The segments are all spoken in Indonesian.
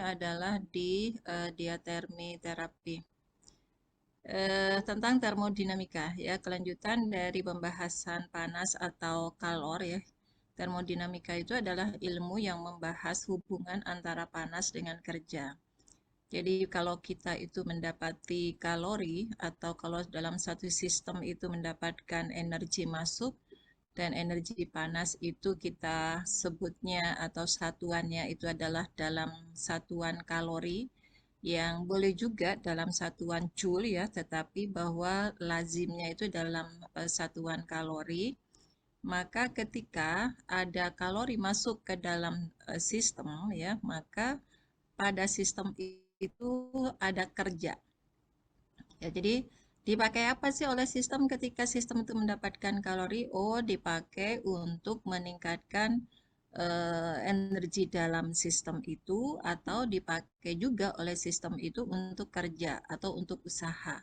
adalah di diatermi terapi. Tentang termodinamika ya, kelanjutan dari pembahasan panas atau kalor ya. Termodinamika itu adalah ilmu yang membahas hubungan antara panas dengan kerja. Jadi kalau kita itu mendapati kalori atau kalau dalam satu sistem itu mendapatkan energi masuk dan energi panas itu kita sebutnya atau satuannya itu adalah dalam satuan kalori, yang boleh juga dalam satuan joule ya, tetapi bahwa lazimnya itu dalam satuan kalori. Maka ketika ada kalori masuk ke dalam sistem ya, maka pada sistem itu ada kerja. Ya, jadi dipakai apa sih oleh sistem ketika sistem itu mendapatkan kalori? Oh, dipakai untuk meningkatkan energi dalam sistem itu, atau dipakai juga oleh sistem itu untuk kerja atau untuk usaha.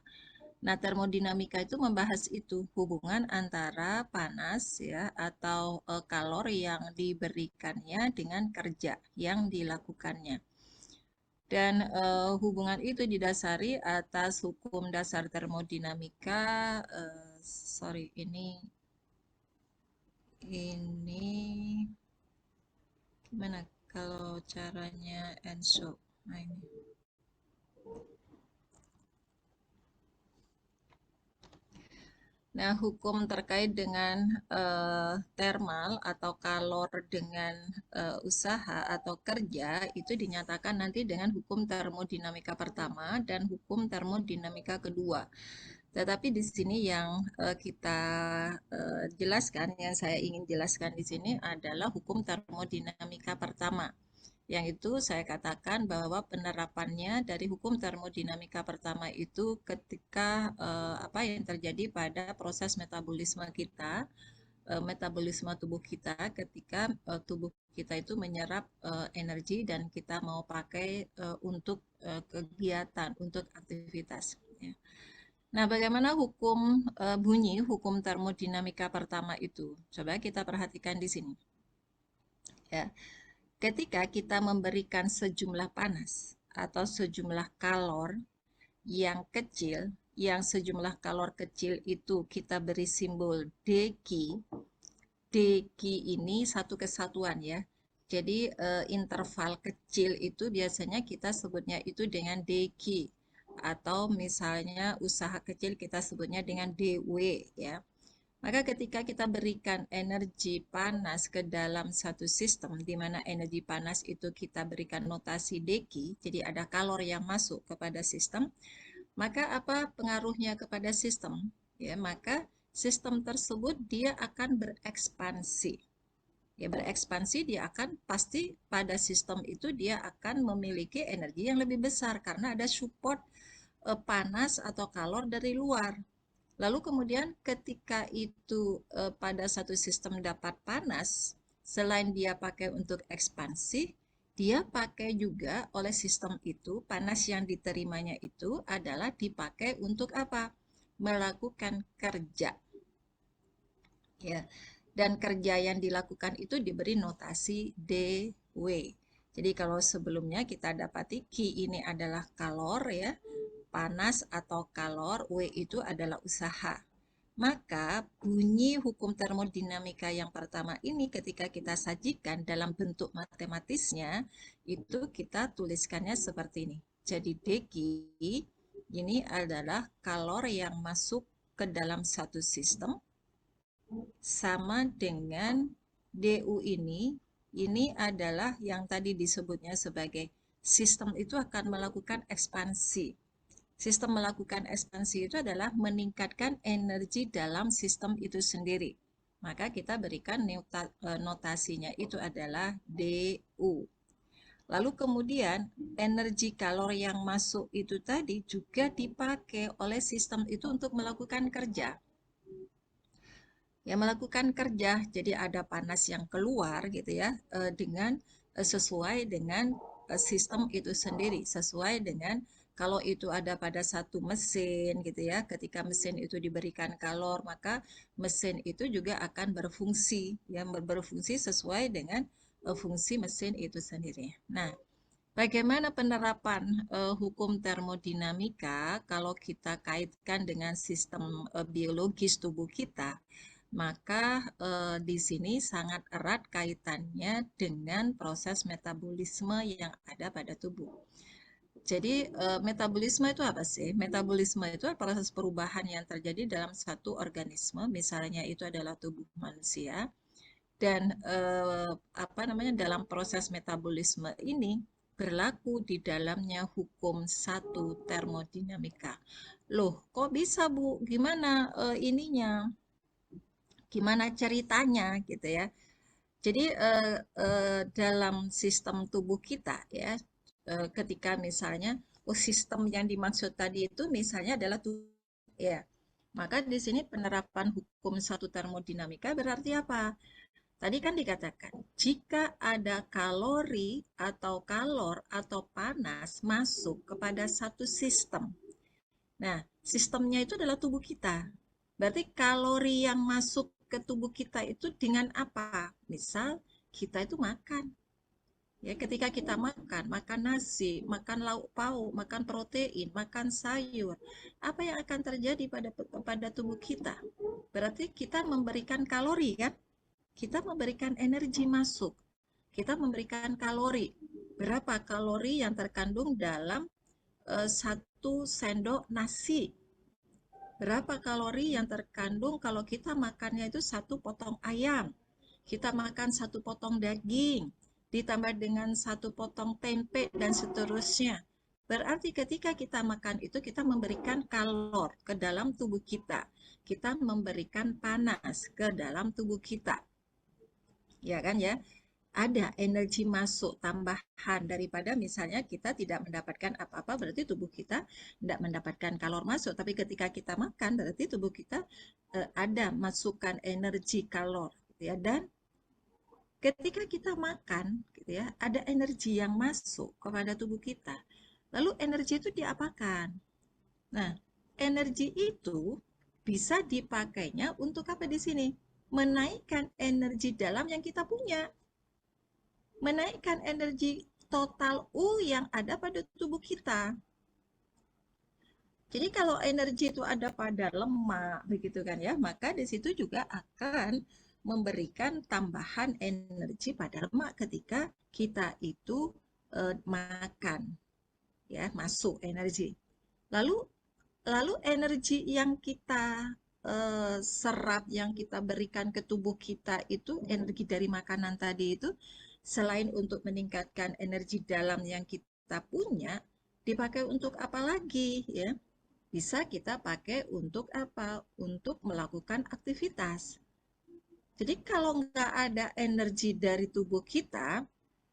Nah, termodinamika itu membahas itu, hubungan antara panas ya atau kalori yang diberikannya dengan kerja yang dilakukannya. Dan hubungan itu didasari atas hukum dasar termodinamika. Sorry, ini gimana kalau caranya Enso? Nah, ini. Nah, hukum terkait dengan thermal atau kalor dengan usaha atau kerja itu dinyatakan nanti dengan hukum termodinamika pertama dan hukum termodinamika kedua. Tetapi di sini yang kita jelaskan, yang saya ingin jelaskan di sini adalah hukum termodinamika pertama. Yang itu saya katakan bahwa penerapannya dari hukum termodinamika pertama itu ketika apa yang terjadi pada proses metabolisme kita, metabolisme tubuh kita ketika tubuh kita itu menyerap energi dan kita mau pakai untuk kegiatan, untuk aktivitas. Ya. Nah, bagaimana hukum bunyi hukum termodinamika pertama itu? Coba kita perhatikan di sini. Ya. Ketika kita memberikan sejumlah panas atau sejumlah kalor yang kecil, yang sejumlah kalor kecil itu kita beri simbol dq. Dq ini satu kesatuan ya. Jadi interval kecil itu biasanya kita sebutnya itu dengan dq, atau misalnya usaha kecil kita sebutnya dengan dw ya. Maka ketika kita berikan energi panas ke dalam satu sistem, di mana energi panas itu kita berikan notasi dq, jadi ada kalor yang masuk kepada sistem, maka apa pengaruhnya kepada sistem? Ya, maka sistem tersebut dia akan berekspansi. Ya, berekspansi dia akan pasti pada sistem itu dia akan memiliki energi yang lebih besar karena ada support panas atau kalor dari luar. Lalu kemudian ketika itu pada satu sistem dapat panas, selain dia pakai untuk ekspansi, dia pakai juga oleh sistem itu, panas yang diterimanya itu adalah dipakai untuk apa? Melakukan kerja. Ya. Dan kerja yang dilakukan itu diberi notasi dW. Jadi kalau sebelumnya kita dapati Q ini adalah kalor ya, panas atau kalor, W itu adalah usaha. Maka bunyi hukum termodinamika yang pertama ini ketika kita sajikan dalam bentuk matematisnya, itu kita tuliskannya seperti ini. Jadi dq ini adalah kalor yang masuk ke dalam satu sistem sama dengan du ini adalah yang tadi disebutnya sebagai sistem itu akan melakukan ekspansi. Sistem melakukan ekspansi itu adalah meningkatkan energi dalam sistem itu sendiri. Maka kita berikan notasinya itu adalah DU. Lalu kemudian energi kalori yang masuk itu tadi juga dipakai oleh sistem itu untuk melakukan kerja. Ya, melakukan kerja, jadi ada panas yang keluar gitu ya, dengan sesuai dengan sistem itu sendiri, sesuai dengan kalau itu ada pada satu mesin gitu ya, ketika mesin itu diberikan kalor, maka mesin itu juga akan berfungsi, ya berfungsi sesuai dengan fungsi mesin itu sendiri. Nah, Bagaimana penerapan hukum termodinamika kalau kita kaitkan dengan sistem biologis tubuh kita? Maka di sini sangat erat kaitannya dengan proses metabolisme yang ada pada tubuh. Jadi metabolisme itu apa sih? Metabolisme itu adalah proses perubahan yang terjadi dalam satu organisme, misalnya itu adalah tubuh manusia. Dan apa namanya, dalam proses metabolisme ini berlaku di dalamnya hukum satu termodinamika. Loh, kok bisa Bu? Gimana ininya? Gimana ceritanya gitu ya? Jadi dalam sistem tubuh kita ya, ketika misalnya sistem yang dimaksud tadi itu misalnya adalah tubuh ya. Maka di sini penerapan hukum satu termodinamika berarti apa? Tadi kan dikatakan, jika ada kalori atau kalor atau panas masuk kepada satu sistem. Nah, sistemnya itu adalah tubuh kita. Berarti kalori yang masuk ke tubuh kita itu dengan apa? Misal, kita itu makan. Ya, ketika kita makan, makan nasi, makan lauk pauk, makan protein, makan sayur, apa yang akan terjadi pada tubuh kita? Berarti kita memberikan kalori kan? Kita memberikan energi masuk, kita memberikan kalori. Berapa kalori yang terkandung dalam satu sendok nasi? Berapa kalori yang terkandung kalau kita makannya itu satu potong ayam? Kita makan satu potong daging, ditambah dengan satu potong tempe, dan seterusnya. Berarti ketika kita makan itu, kita memberikan kalor ke dalam tubuh kita. Kita memberikan panas ke dalam tubuh kita. Ya kan ya? Ada energi masuk tambahan daripada misalnya kita tidak mendapatkan apa-apa, berarti tubuh kita tidak mendapatkan kalor masuk. Tapi ketika kita makan, berarti tubuh kita ada masukan energi kalor, gitu ya. Dan ketika kita makan, gitu ya, ada energi yang masuk kepada tubuh kita. Lalu energi itu diapakan? Nah, energi itu bisa dipakainya untuk apa di sini? Menaikkan energi dalam yang kita punya, menaikkan energi total U yang ada pada tubuh kita. Jadi kalau energi itu ada pada lemak, begitu kan ya, maka di situ juga akan memberikan tambahan energi pada lemak ketika kita itu makan, ya, masuk energi. Lalu lalu energi yang kita serap, yang kita berikan ke tubuh kita itu, energi dari makanan tadi itu, selain untuk meningkatkan energi dalam yang kita punya, dipakai untuk apa lagi ya? Bisa kita pakai untuk apa? Untuk melakukan aktivitas. Jadi kalau nggak ada energi dari tubuh kita,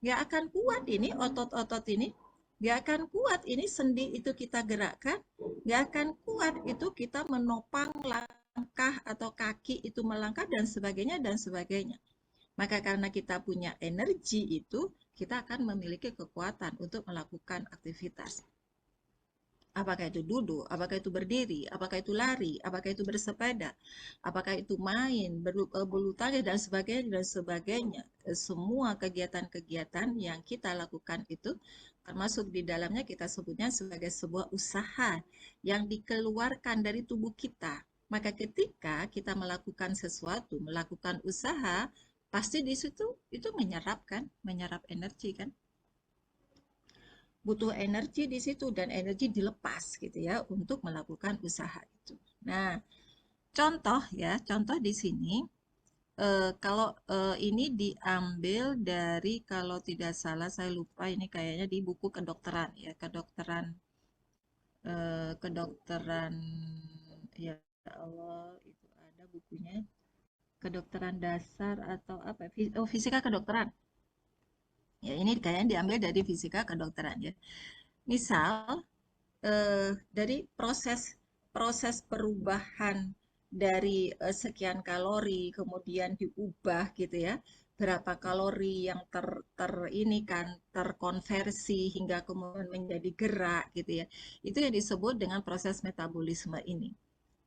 nggak akan kuat ini otot-otot ini, nggak akan kuat ini sendi itu kita gerakkan, nggak akan kuat itu kita menopang langkah atau kaki itu melangkah dan sebagainya dan sebagainya. Maka karena kita punya energi itu, kita akan memiliki kekuatan untuk melakukan aktivitas. Apakah itu duduk, apakah itu berdiri, apakah itu lari, apakah itu bersepeda, apakah itu main, bulu tangkis dan sebagainya dan sebagainya. Semua kegiatan-kegiatan yang kita lakukan itu termasuk di dalamnya kita sebutnya sebagai sebuah usaha yang dikeluarkan dari tubuh kita. Maka ketika kita melakukan sesuatu, melakukan usaha, pasti di situ itu menyerap kan, menyerap energi kan, butuh energi di situ dan energi dilepas gitu ya untuk melakukan usaha itu. Nah, contoh ya, contoh di sini kalau ini diambil dari, kalau tidak salah saya lupa ini kayaknya di buku kedokteran ya, kedokteran ya Allah, itu ada bukunya, kedokteran dasar atau apa? Oh, fisika kedokteran. Ya, ini kayaknya diambil dari fisika kedokteran ya. Misal dari proses proses perubahan dari sekian kalori kemudian diubah gitu ya, berapa kalori yang ter ini kan terkonversi hingga kemudian menjadi gerak gitu ya, itu yang disebut dengan proses metabolisme ini.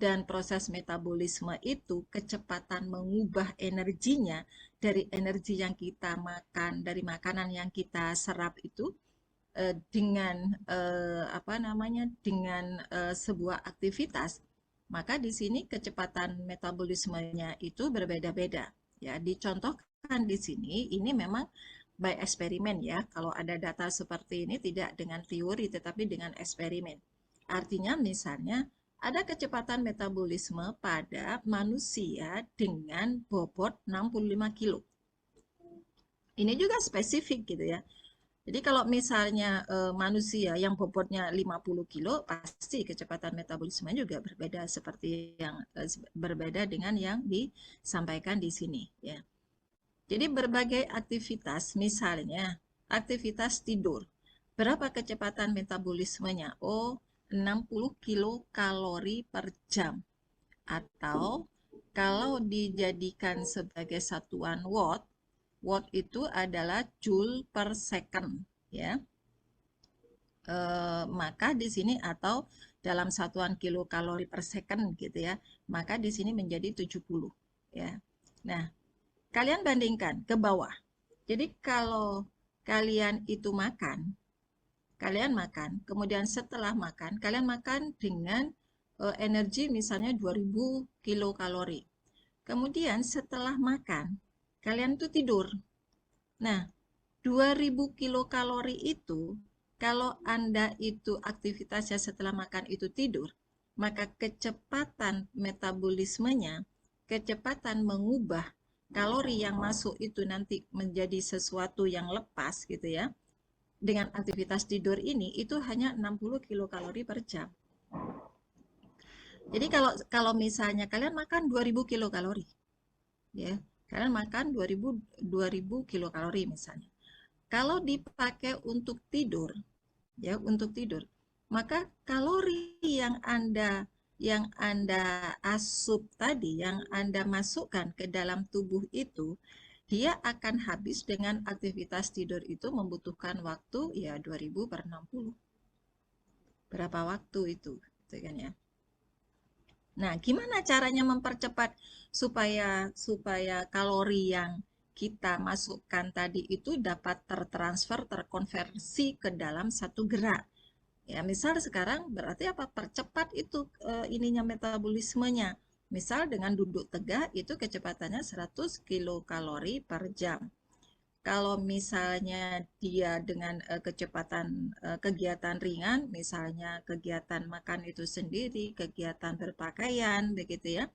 Dan proses metabolisme itu kecepatan mengubah energinya dari energi yang kita makan, dari makanan yang kita serap itu, dengan apa namanya dengan sebuah aktivitas, maka di sini kecepatan metabolismenya itu berbeda-beda. Ya, dicontohkan di sini ini memang by eksperimen ya. Kalau ada data seperti ini tidak dengan teori tetapi dengan eksperimen. Artinya misalnya ada kecepatan metabolisme pada manusia dengan bobot 65 kilo. Ini juga spesifik gitu ya. Jadi kalau misalnya manusia yang bobotnya 50 kilo, pasti kecepatan metabolisme juga berbeda seperti yang berbeda dengan yang disampaikan di sini ya. Jadi berbagai aktivitas, misalnya aktivitas tidur. Berapa kecepatan metabolismenya? Oh, 60 kilokalori per jam. Atau kalau dijadikan sebagai satuan watt, watt itu adalah joule per second ya. Maka di sini atau dalam satuan kilokalori per second gitu ya. Maka di sini menjadi 70 ya. Nah, kalian bandingkan ke bawah. Jadi kalau kalian itu makan, kemudian setelah makan, kalian makan dengan energi misalnya 2000 kilokalori. Kemudian setelah makan, kalian tuh tidur. Nah, 2000 kilokalori itu, kalau Anda itu aktivitasnya setelah makan itu tidur, maka kecepatan metabolismenya, kecepatan mengubah kalori yang masuk itu nanti menjadi sesuatu yang lepas gitu ya, dengan aktivitas tidur ini itu hanya 60 kilokalori per jam. Jadi kalau misalnya kalian makan 2000 kilokalori, ya, kalian makan 2000 kilokalori misalnya. Kalau dipakai untuk tidur, ya, untuk tidur, maka kalori yang Anda asup tadi, yang Anda masukkan ke dalam tubuh itu, dia akan habis dengan aktivitas tidur itu membutuhkan waktu ya 2000 per 60. Berapa waktu itu, gitu kan ya. Nah, gimana caranya mempercepat supaya kalori yang kita masukkan tadi itu dapat tertransfer, terkonversi ke dalam satu gerak. Ya, misal sekarang berarti apa? Percepat itu ininya metabolismenya. Misal dengan duduk tegak itu kecepatannya 100 kilokalori per jam. Kalau misalnya dia dengan kecepatan kegiatan ringan, misalnya kegiatan makan itu sendiri, kegiatan berpakaian, begitu ya,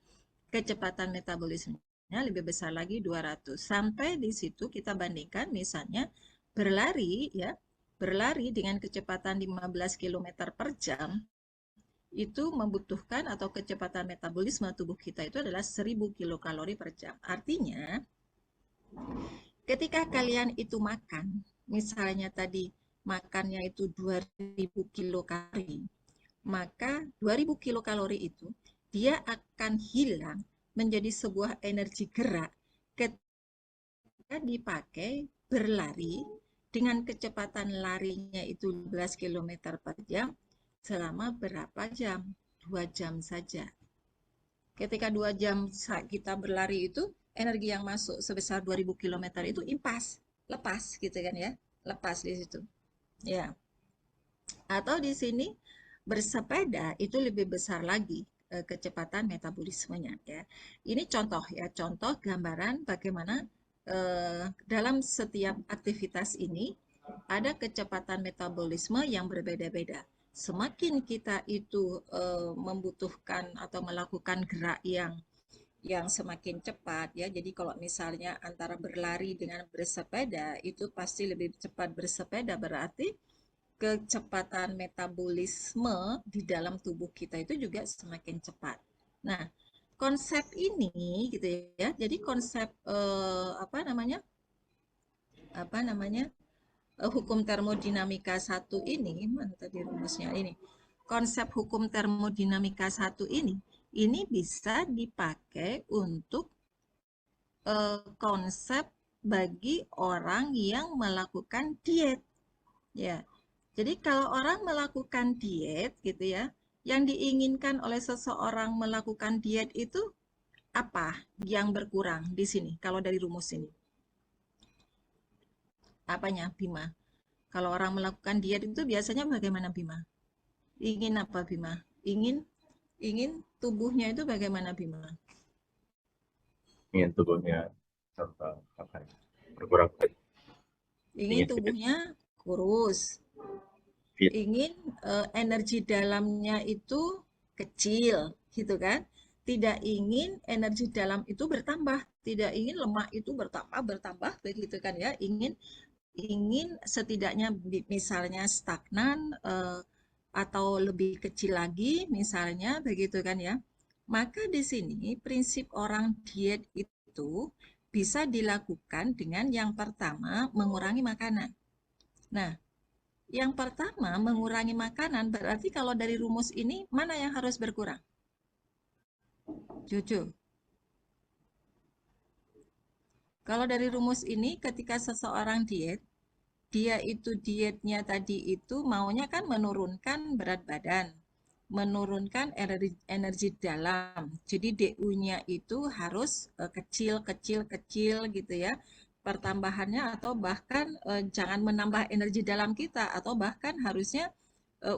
kecepatan metabolismenya lebih besar lagi 200. Sampai di situ kita bandingkan misalnya berlari ya, berlari dengan kecepatan 15 km per jam itu membutuhkan atau kecepatan metabolisme tubuh kita itu adalah 1000 kilokalori per jam. Artinya, ketika kalian itu makan, misalnya tadi makannya itu 2000 kilokalori, maka 2000 kilokalori itu dia akan hilang menjadi sebuah energi gerak ketika dipakai berlari dengan kecepatan larinya itu 12 km per jam selama berapa jam? 2 jam saja. Ketika 2 jam kita berlari itu, energi yang masuk sebesar 2000 km itu impas, lepas gitu kan ya, lepas di situ. Ya. Atau di sini bersepeda itu lebih besar lagi kecepatan metabolismenya ya. Ini contoh ya, contoh gambaran bagaimana dalam setiap aktivitas ini ada kecepatan metabolisme yang berbeda-beda. Semakin kita itu membutuhkan atau melakukan gerak yang semakin cepat ya. Jadi kalau misalnya antara berlari dengan bersepeda itu pasti lebih cepat bersepeda, berarti kecepatan metabolisme di dalam tubuh kita itu juga semakin cepat. Nah, konsep ini gitu ya. Jadi konsep apa namanya? Apa namanya? Hukum termodinamika satu ini, mana tadi rumusnya ini. Konsep hukum termodinamika satu ini bisa dipakai untuk konsep bagi orang yang melakukan diet. Ya, jadi kalau orang melakukan diet gitu ya, yang diinginkan oleh seseorang melakukan diet itu apa yang berkurang di sini kalau dari rumus ini? Apanya, Bima? Kalau orang melakukan diet itu biasanya bagaimana, Bima? Ingin apa, Bima? Ingin ingin tubuhnya itu bagaimana, Bima? ingin tubuhnya apa ya, berkurang berat, Ingin ingin fit, tubuhnya kurus, fit. ingin energi dalamnya itu kecil, gitu kan? Tidak ingin energi dalam itu bertambah, tidak ingin lemak itu bertambah bertambah, begitu kan ya? Ingin ingin setidaknya misalnya stagnan atau lebih kecil lagi, misalnya begitu kan ya? Maka di sini prinsip orang diet itu bisa dilakukan dengan yang pertama mengurangi makanan. Nah, yang pertama, mengurangi makanan berarti kalau dari rumus ini mana yang harus berkurang? Jujur. Kalau dari rumus ini ketika seseorang diet, dia itu dietnya tadi itu maunya kan menurunkan berat badan, menurunkan energi dalam. Jadi DU-nya itu harus kecil, kecil, kecil gitu ya. Pertambahannya atau bahkan jangan menambah energi dalam kita atau bahkan harusnya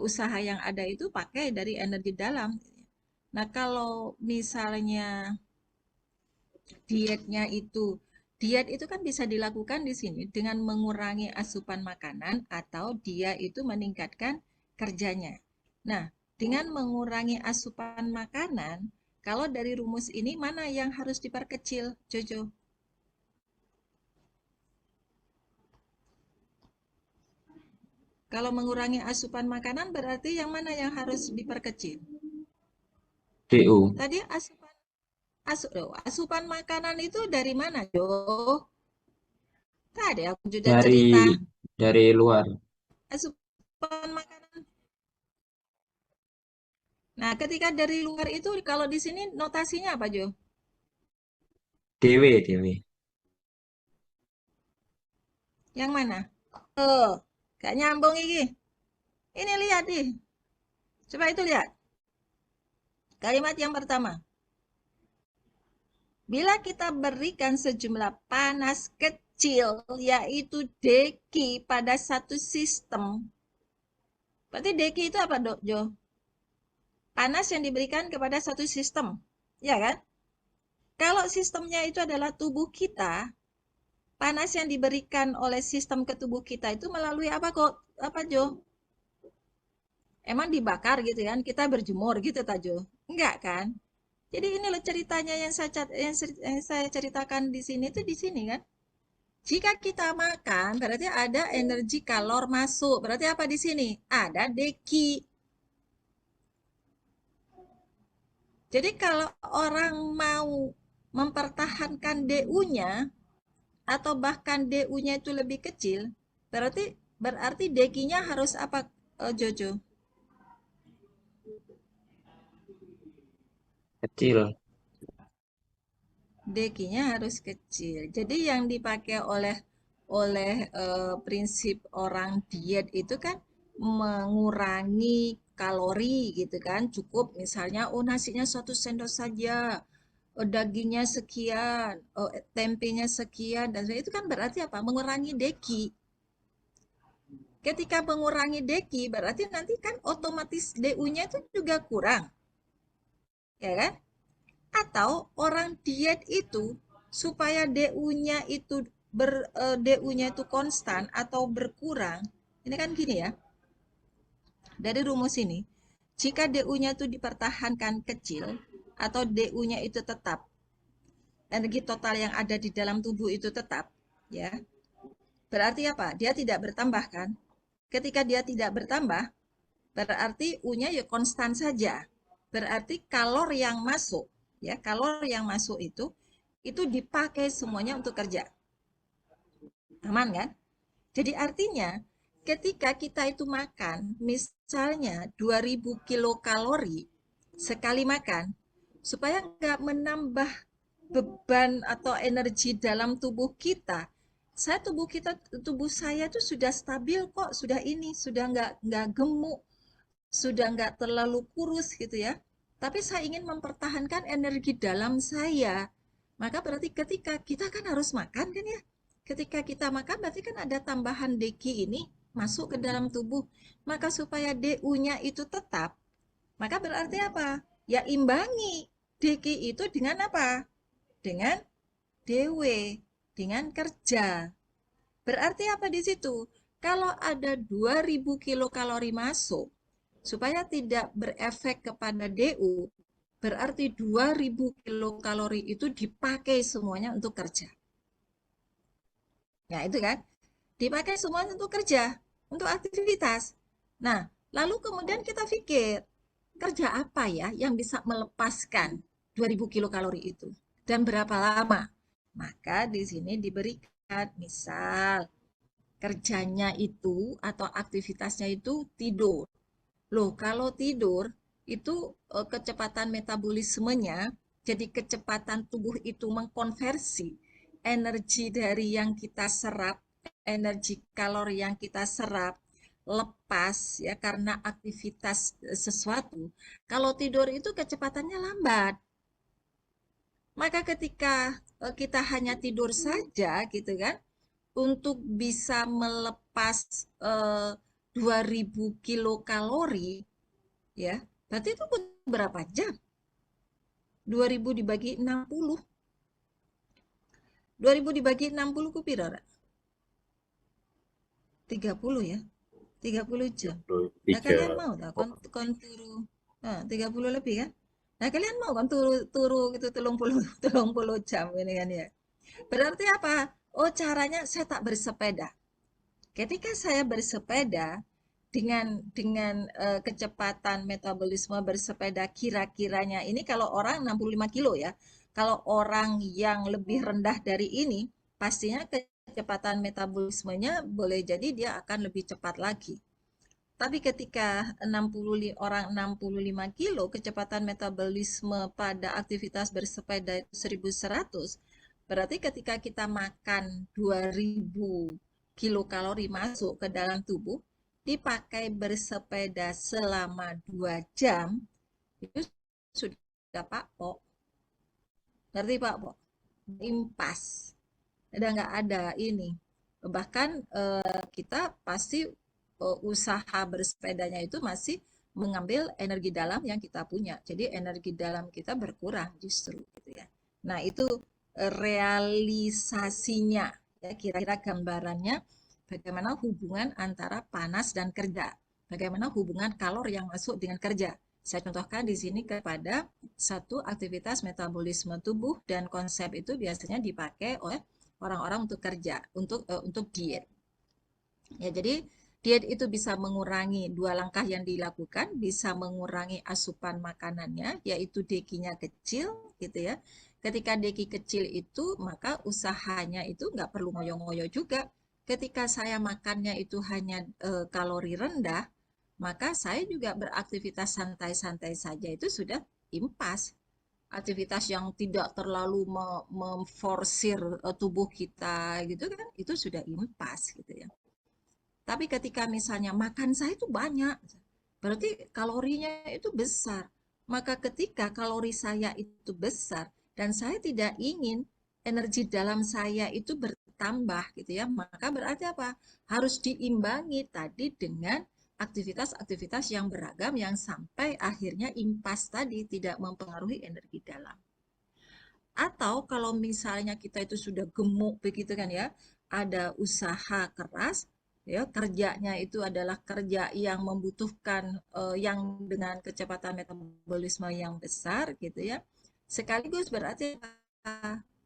usaha yang ada itu pakai dari energi dalam. Nah, kalau misalnya dietnya itu diet itu kan bisa dilakukan di sini dengan mengurangi asupan makanan atau dia itu meningkatkan kerjanya. Nah, dengan mengurangi asupan makanan, kalau dari rumus ini mana yang harus diperkecil, Jojo? Kalau mengurangi asupan makanan berarti yang mana yang harus diperkecil? DU Tadi asupan makanan itu dari mana, Jo? Tadi aku sudah dari cerita luar. asupan makanan. Nah, ketika dari luar itu kalau di sini notasinya apa, Jo? DW. Yang mana? Oh, gak nyambung iki. Ini lihat nih. Coba itu lihat. Kalimat yang pertama. Bila kita berikan sejumlah panas kecil, yaitu deki pada satu sistem. Berarti deki itu apa, Dok, Jo? Panas yang diberikan kepada satu sistem. Ya kan? Kalau sistemnya itu adalah tubuh kita, panas yang diberikan oleh sistem ke tubuh kita itu melalui apa kok? Apa, Jo? Emang dibakar gitu kan? Kita berjemur gitu, Tajo? Enggak kan? Jadi ini loh ceritanya yang saya ceritakan di sini tuh di sini kan. Jika kita makan berarti ada energi kalor masuk. Berarti apa di sini? Ada deki. Jadi kalau orang mau mempertahankan DU-nya atau bahkan DU-nya itu lebih kecil, berarti berarti dekinya harus apa, Jojo? Kecil. Dekinya harus kecil. Jadi yang dipakai oleh oleh prinsip orang diet itu kan mengurangi kalori gitu kan. Cukup misalnya oh nasinya 1 sendok saja, dagingnya sekian, tempenya sekian dan itu kan berarti apa? Mengurangi deki. Ketika mengurangi deki berarti nanti kan otomatis DU-nya itu juga kurang, ya kan? Atau orang diet itu supaya DU-nya itu DU-nya itu konstan atau berkurang. Ini kan gini ya. Dari rumus ini, jika DU-nya itu dipertahankan kecil atau DU-nya itu tetap, energi total yang ada di dalam tubuh itu tetap, ya. Berarti apa? Dia tidak bertambah kan? Ketika dia tidak bertambah, berarti U-nya ya konstan saja. Berarti kalor yang masuk, ya, kalor yang masuk itu dipakai semuanya untuk kerja. Aman kan? Jadi artinya ketika kita itu makan, misalnya 2000 kilokalori sekali makan, supaya nggak menambah beban atau energi dalam tubuh kita, tubuh saya itu sudah stabil kok, sudah ini, sudah nggak gemuk, sudah nggak terlalu kurus gitu ya. Tapi saya ingin mempertahankan energi dalam saya. Maka berarti ketika kita kan harus makan kan ya. Ketika kita makan berarti kan ada tambahan deki ini. masuk ke dalam tubuh. Maka supaya DU-nya itu tetap, maka berarti apa? Ya imbangi DQ itu dengan apa? Dengan DW, dengan kerja. Berarti apa di situ? Kalau ada 2000 kilokalori masuk, supaya tidak berefek kepada DU, berarti 2000 kilokalori itu dipakai semuanya untuk kerja. Ya, itu kan? Dipakai semuanya untuk kerja, untuk aktivitas. Nah, lalu kemudian kita pikir, kerja apa ya yang bisa melepaskan 2000 kilokalori itu? Dan berapa lama? Maka di sini diberikan, misal kerjanya itu atau aktivitasnya itu tidur. Loh, kalau tidur itu kecepatan metabolismenya, jadi kecepatan tubuh itu mengkonversi energi dari yang kita serap, energi kalori yang kita serap lepas ya karena aktivitas sesuatu. Kalau tidur itu kecepatannya lambat. Maka ketika kita hanya tidur saja gitu kan, untuk bisa melepas 2000 kilokalori ya, berarti itu butuh berapa jam? 2000 dibagi 60. 2000 dibagi 60 ku pira? 30 ya. 30 jam. Nah, 23. kalian mau tak kon turu 30 lebih kan? Nah, kalian mau kan turu gitu 30 30 jam ini kan ya. Berarti apa? Oh, caranya saya tak bersepeda. Ketika saya bersepeda dengan kecepatan metabolisme bersepeda kira-kiranya ini kalau orang 65 kilo ya. Kalau orang yang lebih rendah dari ini, pastinya kecepatan metabolismenya boleh jadi dia akan lebih cepat lagi. Tapi ketika orang 65 kilo, kecepatan metabolisme pada aktivitas bersepeda itu 1100, berarti ketika kita makan 2000 kilokalori masuk ke dalam tubuh, dipakai bersepeda selama 2 jam, itu sudah Pak Pok. Ngerti Pak Pok? Impas. Udah nggak ada ini. Bahkan kita pasti usaha bersepedanya itu masih mengambil energi dalam yang kita punya. Jadi energi dalam kita berkurang justru gitu ya. Nah, itu realisasinya ya kira-kira gambarannya bagaimana hubungan antara panas dan kerja. Bagaimana hubungan kalor yang masuk dengan kerja. Saya contohkan di sini kepada satu aktivitas metabolisme tubuh dan konsep itu biasanya dipakai oleh orang-orang untuk kerja, untuk diet. Ya, jadi diet itu bisa mengurangi dua langkah yang dilakukan, bisa mengurangi asupan makanannya, yaitu DQ-nya kecil, gitu ya. Ketika DQ kecil itu, maka usahanya itu nggak perlu ngoyo-ngoyo juga. Ketika saya makannya itu hanya kalori rendah, maka saya juga beraktivitas santai-santai saja itu sudah impas. Aktivitas yang tidak terlalu memforsir tubuh kita gitu kan, itu sudah impas gitu ya. Tapi ketika misalnya makan saya itu banyak, berarti kalorinya itu besar. Maka ketika kalori saya itu besar dan saya tidak ingin energi dalam saya itu bertambah gitu ya, maka berarti apa? Harus diimbangi tadi dengan aktivitas-aktivitas yang beragam yang sampai akhirnya impas tadi tidak mempengaruhi energi dalam. Atau kalau misalnya kita itu sudah gemuk begitu kan ya, ada usaha keras, ya kerjanya itu adalah kerja yang membutuhkan yang dengan kecepatan metabolisme yang besar gitu ya. Sekaligus berarti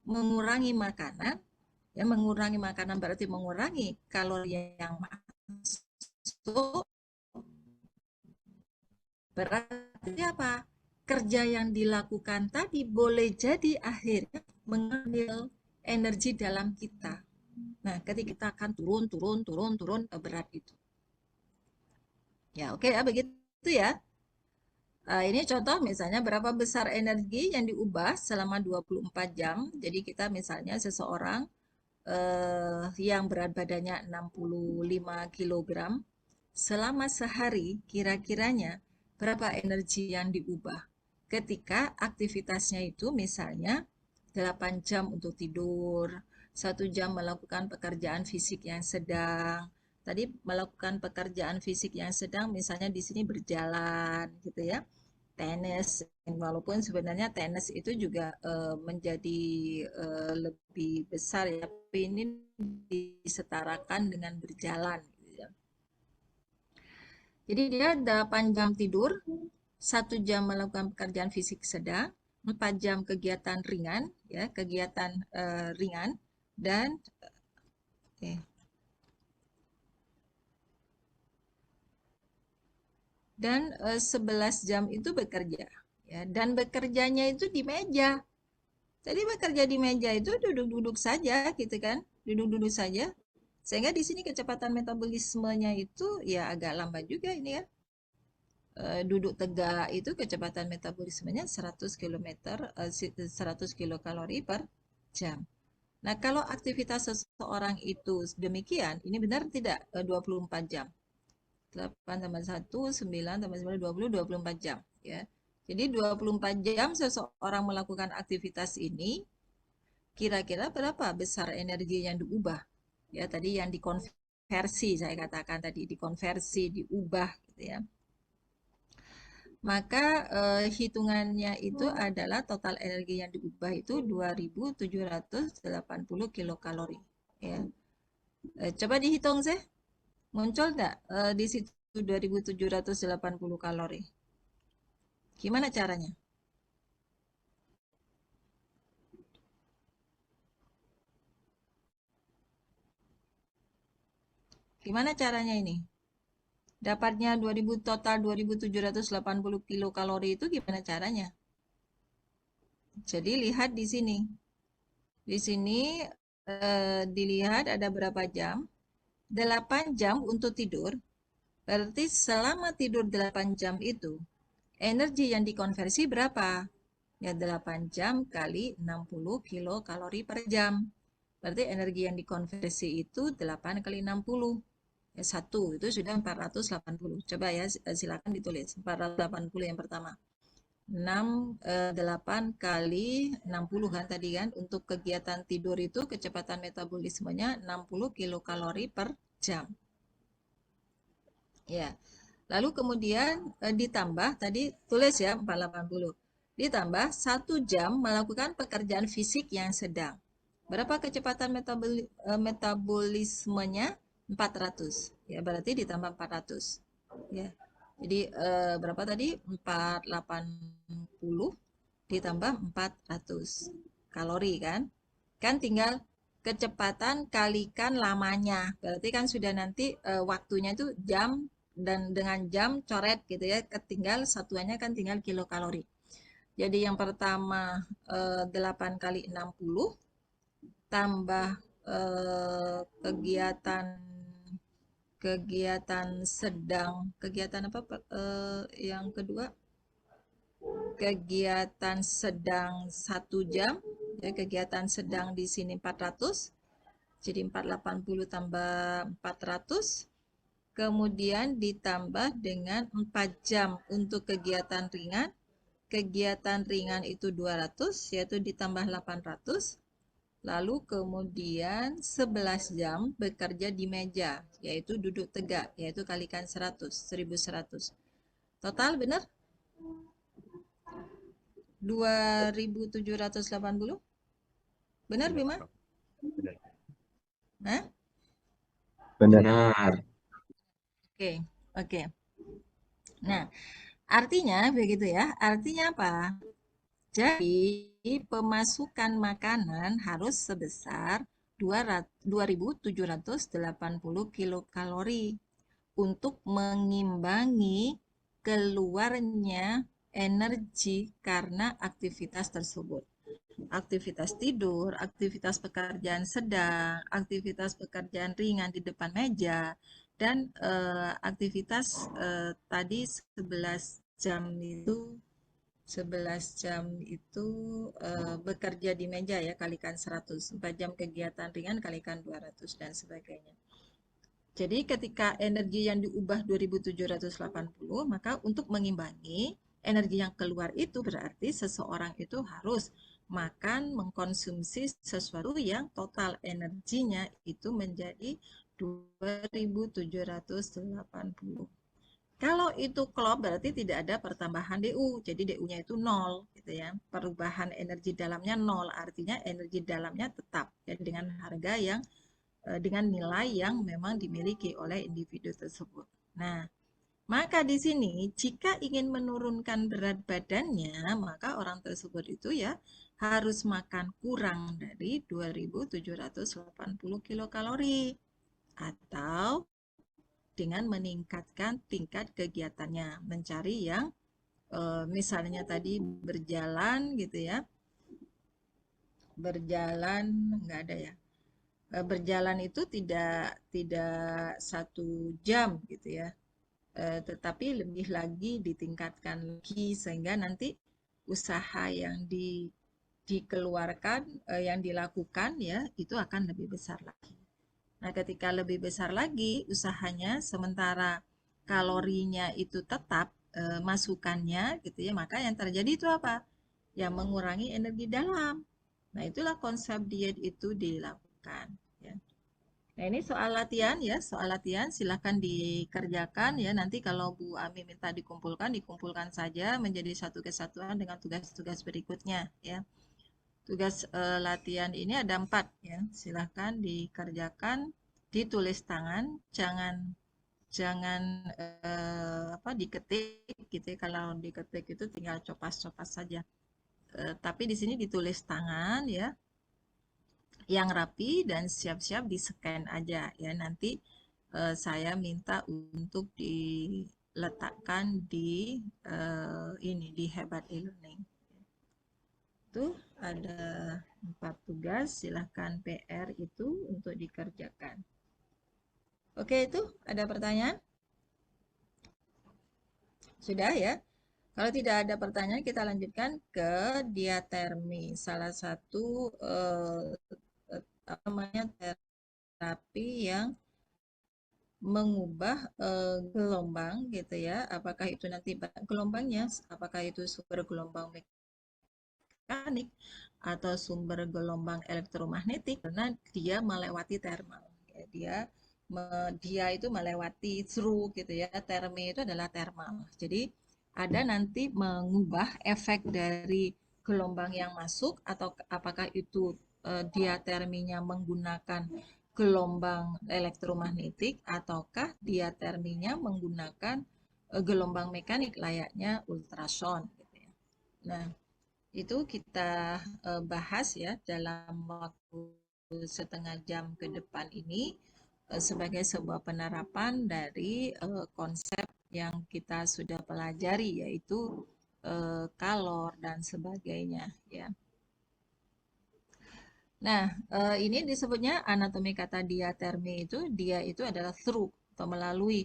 mengurangi makanan, ya mengurangi makanan berarti mengurangi kalori yang masuk. Berarti apa? Kerja yang dilakukan tadi boleh jadi akhirnya mengambil energi dalam kita. Nah, ketika kita akan turun berat itu. Ya, oke ya, begitu ya. Ini contoh misalnya berapa besar energi yang diubah selama 24 jam. Jadi kita misalnya seseorang yang berat badannya 65 kg, selama sehari kira-kiranya berapa energi yang diubah ketika aktivitasnya itu misalnya 8 jam untuk tidur, 1 jam melakukan pekerjaan fisik yang sedang, tadi melakukan pekerjaan fisik yang sedang, misalnya di sini berjalan gitu ya, tenis, walaupun sebenarnya tenis itu juga menjadi lebih besar ya, tapi ini disetarakan dengan berjalan gitu ya. Jadi dia 8 jam tidur, 1 jam melakukan pekerjaan fisik sedang, 4 jam kegiatan ringan ya, kegiatan ringan, dan dan 11 jam itu bekerja ya, dan bekerjanya itu di meja. Jadi bekerja di meja itu duduk-duduk saja gitu kan, duduk-duduk saja, sehingga di sini kecepatan metabolismenya itu ya agak lambat juga ini ya. Duduk tegak itu kecepatan metabolismenya 100 km 100 kilokalori per jam. Nah, kalau aktivitas seseorang itu demikian, ini benar tidak 24 jam? 8 tambah 1, 9 tambah 9, 20, 24 jam. Ya. Jadi 24 jam seseorang melakukan aktivitas ini, kira-kira berapa besar energi yang diubah? Ya, tadi yang dikonversi, saya katakan tadi, dikonversi, diubah gitu ya. Maka hitungannya itu adalah total energi yang diubah itu 2780 kilokalori. Ya. Coba dihitung sih, muncul nggak di situ 2780 kalori? Gimana caranya? Gimana caranya ini? Dapatnya 2000 total 2780 kilokalori itu gimana caranya? Jadi lihat di sini. Di sini dilihat ada berapa jam? 8 jam untuk tidur. Berarti selama tidur 8 jam itu, energi yang dikonversi berapa? Ya 8 jam kali 60 kilokalori per jam. Berarti energi yang dikonversi itu 8 kali 60. Ya, 1 itu sudah 480. Coba ya silakan ditulis. 480 yang pertama. 8 kali 60 kan tadi kan. Untuk kegiatan tidur itu kecepatan metabolismenya 60 kilokalori per jam. Ya. Lalu kemudian ditambah tadi tulis ya 480. Ditambah 1 jam melakukan pekerjaan fisik yang sedang. Berapa kecepatan metabolismenya? 400. Ya, berarti ditambah 400. Ya. Jadi berapa tadi? 480 ditambah 400 kalori kan? Kan tinggal kecepatan kalikan lamanya. Berarti kan sudah nanti waktunya itu jam, dan dengan jam coret gitu ya. Tinggal satuannya kan tinggal kilokalori. Jadi yang pertama 8 kali 60 tambah kegiatan sedang, kegiatan apa yang kedua? Kegiatan sedang 1 jam, ya, kegiatan sedang di sini 400, jadi 480 tambah 400, kemudian ditambah dengan 4 jam untuk kegiatan ringan. Kegiatan ringan itu 200, yaitu ditambah 800, lalu kemudian 11 jam bekerja di meja, yaitu duduk tegak, yaitu kalikan 100, 1100. Total benar? 2780? Benar, Bima? Benar. Hah? Benar. Oke, oke. Nah, artinya begitu ya. Artinya apa? Jadi, pemasukan makanan harus sebesar 2780 kilokalori untuk mengimbangi keluarnya energi karena aktivitas tersebut. Aktivitas tidur, aktivitas pekerjaan sedang, aktivitas pekerjaan ringan di depan meja, dan aktivitas tadi 11 jam itu 11 jam itu bekerja di meja ya, kalikan 100. 4 jam kegiatan ringan kalikan 200 dan sebagainya. Jadi ketika energi yang diubah 2780, maka untuk mengimbangi energi yang keluar itu berarti seseorang itu harus makan, mengkonsumsi sesuatu yang total energinya itu menjadi 2.780. Kalau itu klop berarti tidak ada pertambahan DU, jadi DU-nya itu 0 gitu ya. Perubahan energi dalamnya 0, artinya energi dalamnya tetap ya dengan harga yang dengan nilai yang memang dimiliki oleh individu tersebut. Nah, maka di sini jika ingin menurunkan berat badannya, maka orang tersebut itu ya harus makan kurang dari 2.780 kilokalori atau dengan meningkatkan tingkat kegiatannya, mencari yang misalnya tadi berjalan gitu ya, berjalan nggak ada ya, berjalan itu tidak 1 jam gitu ya, tetapi lebih lagi ditingkatkan lagi sehingga nanti usaha yang dikeluarkan, yang dilakukan ya itu akan lebih besar lagi. Nah, ketika lebih besar lagi usahanya sementara kalorinya itu tetap masukannya gitu ya, maka yang terjadi itu apa? Ya mengurangi energi dalam. Nah, itulah konsep diet itu dilakukan ya. Nah, ini soal latihan ya, soal latihan silahkan dikerjakan ya. Nanti kalau Bu Ami minta dikumpulkan saja menjadi satu kesatuan dengan tugas-tugas berikutnya ya. Tugas latihan ini ada 4 ya. Silahkan dikerjakan, ditulis tangan, jangan jangan apa diketik gitu ya. Kalau diketik itu tinggal copas-copas saja. Tapi di sini ditulis tangan ya, yang rapi dan siap-siap di-scan aja ya. Nanti saya minta untuk diletakkan di ini di Hebat e-Learning. Itu ada 4 tugas, silahkan PR itu untuk dikerjakan. Oke, itu ada pertanyaan? Sudah ya? Kalau tidak ada pertanyaan, kita lanjutkan ke diatermi. Salah satu apa namanya terapi yang mengubah gelombang gitu ya. Apakah itu nanti gelombangnya, apakah itu sumber gelombang mekanik atau sumber gelombang elektromagnetik, karena dia melewati thermal. Ya, dia itu melewati through gitu ya. Termi itu adalah thermal. Jadi ada nanti mengubah efek dari gelombang yang masuk atau apakah itu diaterminya menggunakan gelombang elektromagnetik ataukah diaterminya menggunakan gelombang mekanik layaknya ultrasound gitu ya. Nah, itu kita bahas ya dalam waktu setengah jam ke depan ini sebagai sebuah penerapan dari konsep yang kita sudah pelajari yaitu kalor dan sebagainya ya. Nah, ini disebutnya anatomi kata diatermi itu, dia itu adalah through atau melalui.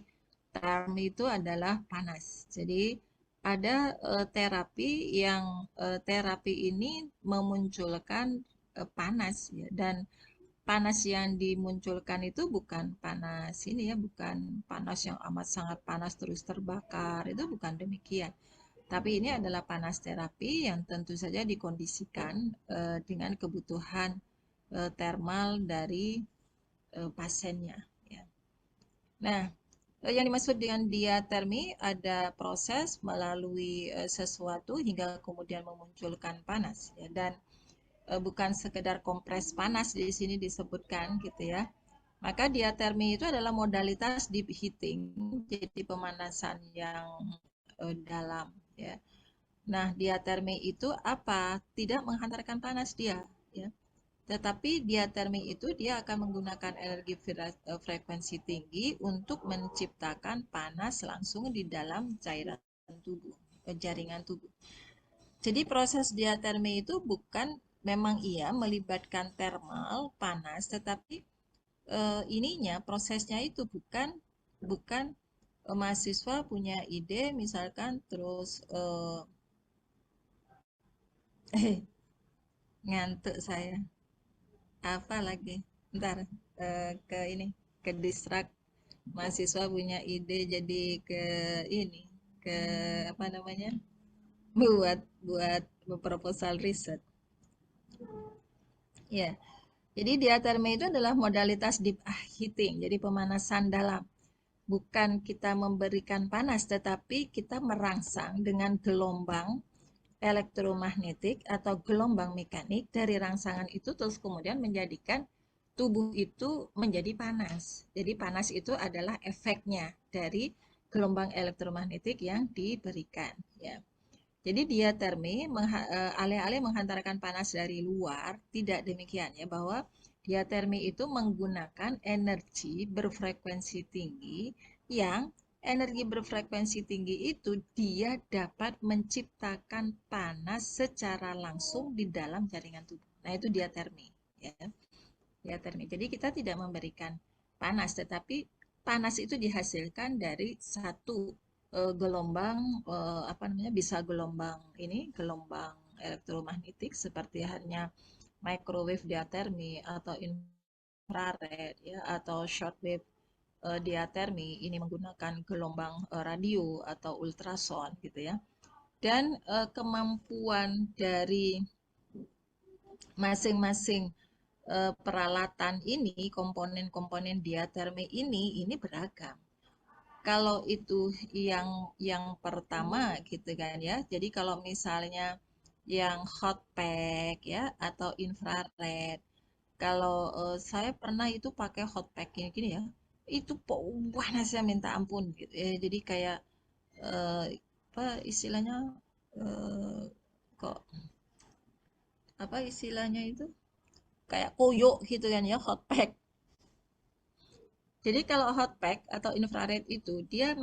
Termi itu adalah panas. Jadi ada terapi yang terapi ini memunculkan panas ya, dan panas yang dimunculkan itu bukan panas ini ya, bukan panas yang amat sangat panas terus terbakar, itu bukan demikian. Tapi ini adalah panas terapi yang tentu saja dikondisikan dengan kebutuhan thermal dari pasiennya. Ya. Nah, yang dimaksud dengan diatermi ada proses melalui sesuatu hingga kemudian memunculkan panas. Ya. Dan bukan sekedar kompres panas di sini disebutkan gitu ya. Maka diatermi itu adalah modalitas deep heating, jadi pemanasan yang dalam ya. Nah, diatermi itu apa? Tidak menghantarkan panas dia ya. Tetapi diatermi itu dia akan menggunakan energi frekuensi tinggi untuk menciptakan panas langsung di dalam cairan tubuh, jaringan tubuh. Jadi proses diatermi itu bukan memang iya melibatkan thermal panas, tetapi ininya prosesnya itu bukan mahasiswa punya ide misalkan terus ngantuk saya apa lagi ntar ke ini ke distrak mahasiswa punya ide jadi ke ini ke apa namanya buat buat proposal riset ya. Jadi diatermi itu adalah modalitas deep heating, jadi pemanasan dalam. Bukan kita memberikan panas, tetapi kita merangsang dengan gelombang elektromagnetik atau gelombang mekanik dari rangsangan itu terus kemudian menjadikan tubuh itu menjadi panas. Jadi panas itu adalah efeknya dari gelombang elektromagnetik yang diberikan. Ya. Jadi diatermi alih-alih menghantarkan panas dari luar, tidak demikian ya, bahwa diatermi itu menggunakan energi berfrekuensi tinggi yang energi berfrekuensi tinggi itu dia dapat menciptakan panas secara langsung di dalam jaringan tubuh. Nah, itu diatermi ya. Diatermi. Jadi kita tidak memberikan panas, tetapi panas itu dihasilkan dari satu gelombang apa namanya, bisa gelombang gelombang elektromagnetik seperti halnya microwave diatermi atau infrared ya, atau shortwave diatermi ini menggunakan gelombang radio atau ultrasound gitu ya. Dan kemampuan dari masing-masing peralatan ini, komponen-komponen diatermi ini beragam. Kalau itu yang pertama gitu kan ya. Jadi kalau misalnya yang hot pack ya atau infrared. Kalau saya pernah itu pakai hot pack gini ya. Itu panasnya minta ampun gitu. Jadi kayak apa istilahnya kok apa istilahnya itu kayak koyo gitu kan ya, hot pack. Jadi kalau hot pack atau infrared itu dia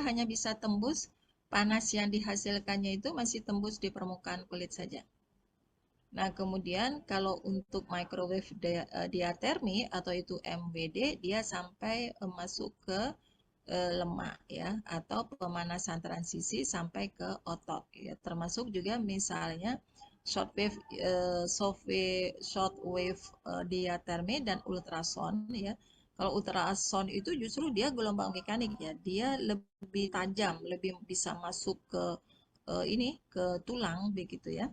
hanya bisa tembus panas yang dihasilkannya itu masih tembus di permukaan kulit saja. Nah, kemudian kalau untuk microwave diatermi atau itu MWD dia sampai masuk ke lemak ya, atau pemanasan transisi sampai ke otot ya. Termasuk juga misalnya shortwave diatermi dan ultrasound ya. Kalau ultrasound itu justru dia gelombang mekanik ya, dia lebih tajam, lebih bisa masuk ke ke tulang begitu ya.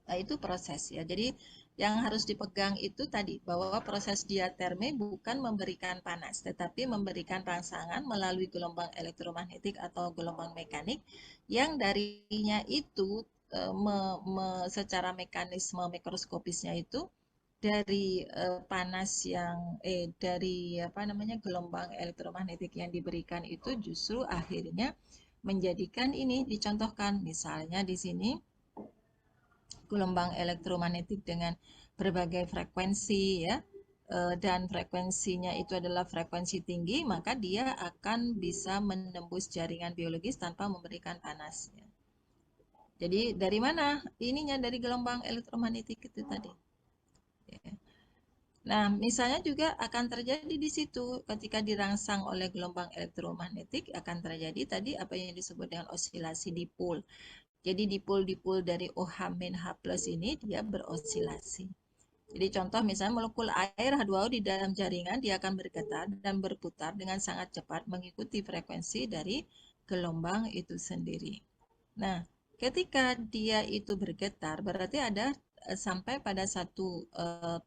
Nah, itu proses ya. Jadi yang harus dipegang itu tadi bahwa proses diatermi bukan memberikan panas, tetapi memberikan rangsangan melalui gelombang elektromagnetik atau gelombang mekanik yang darinya itu secara mekanisme mikroskopisnya itu dari panas yang dari apa namanya gelombang elektromagnetik yang diberikan itu justru akhirnya menjadikan ini dicontohkan misalnya di sini gelombang elektromagnetik dengan berbagai frekuensi ya, dan frekuensinya itu adalah frekuensi tinggi, maka dia akan bisa menembus jaringan biologis tanpa memberikan panas ya. Jadi dari mana ininya, dari gelombang elektromagnetik itu tadi ya. Nah, misalnya juga akan terjadi di situ ketika dirangsang oleh gelombang elektromagnetik akan terjadi tadi apa yang disebut dengan osilasi dipol. Jadi dipol-dipol dari OH-H+ ini dia berosilasi. Jadi contoh misalnya molekul air H2O di dalam jaringan dia akan bergetar dan berputar dengan sangat cepat mengikuti frekuensi dari gelombang itu sendiri. Nah, ketika dia itu bergetar berarti ada sampai pada satu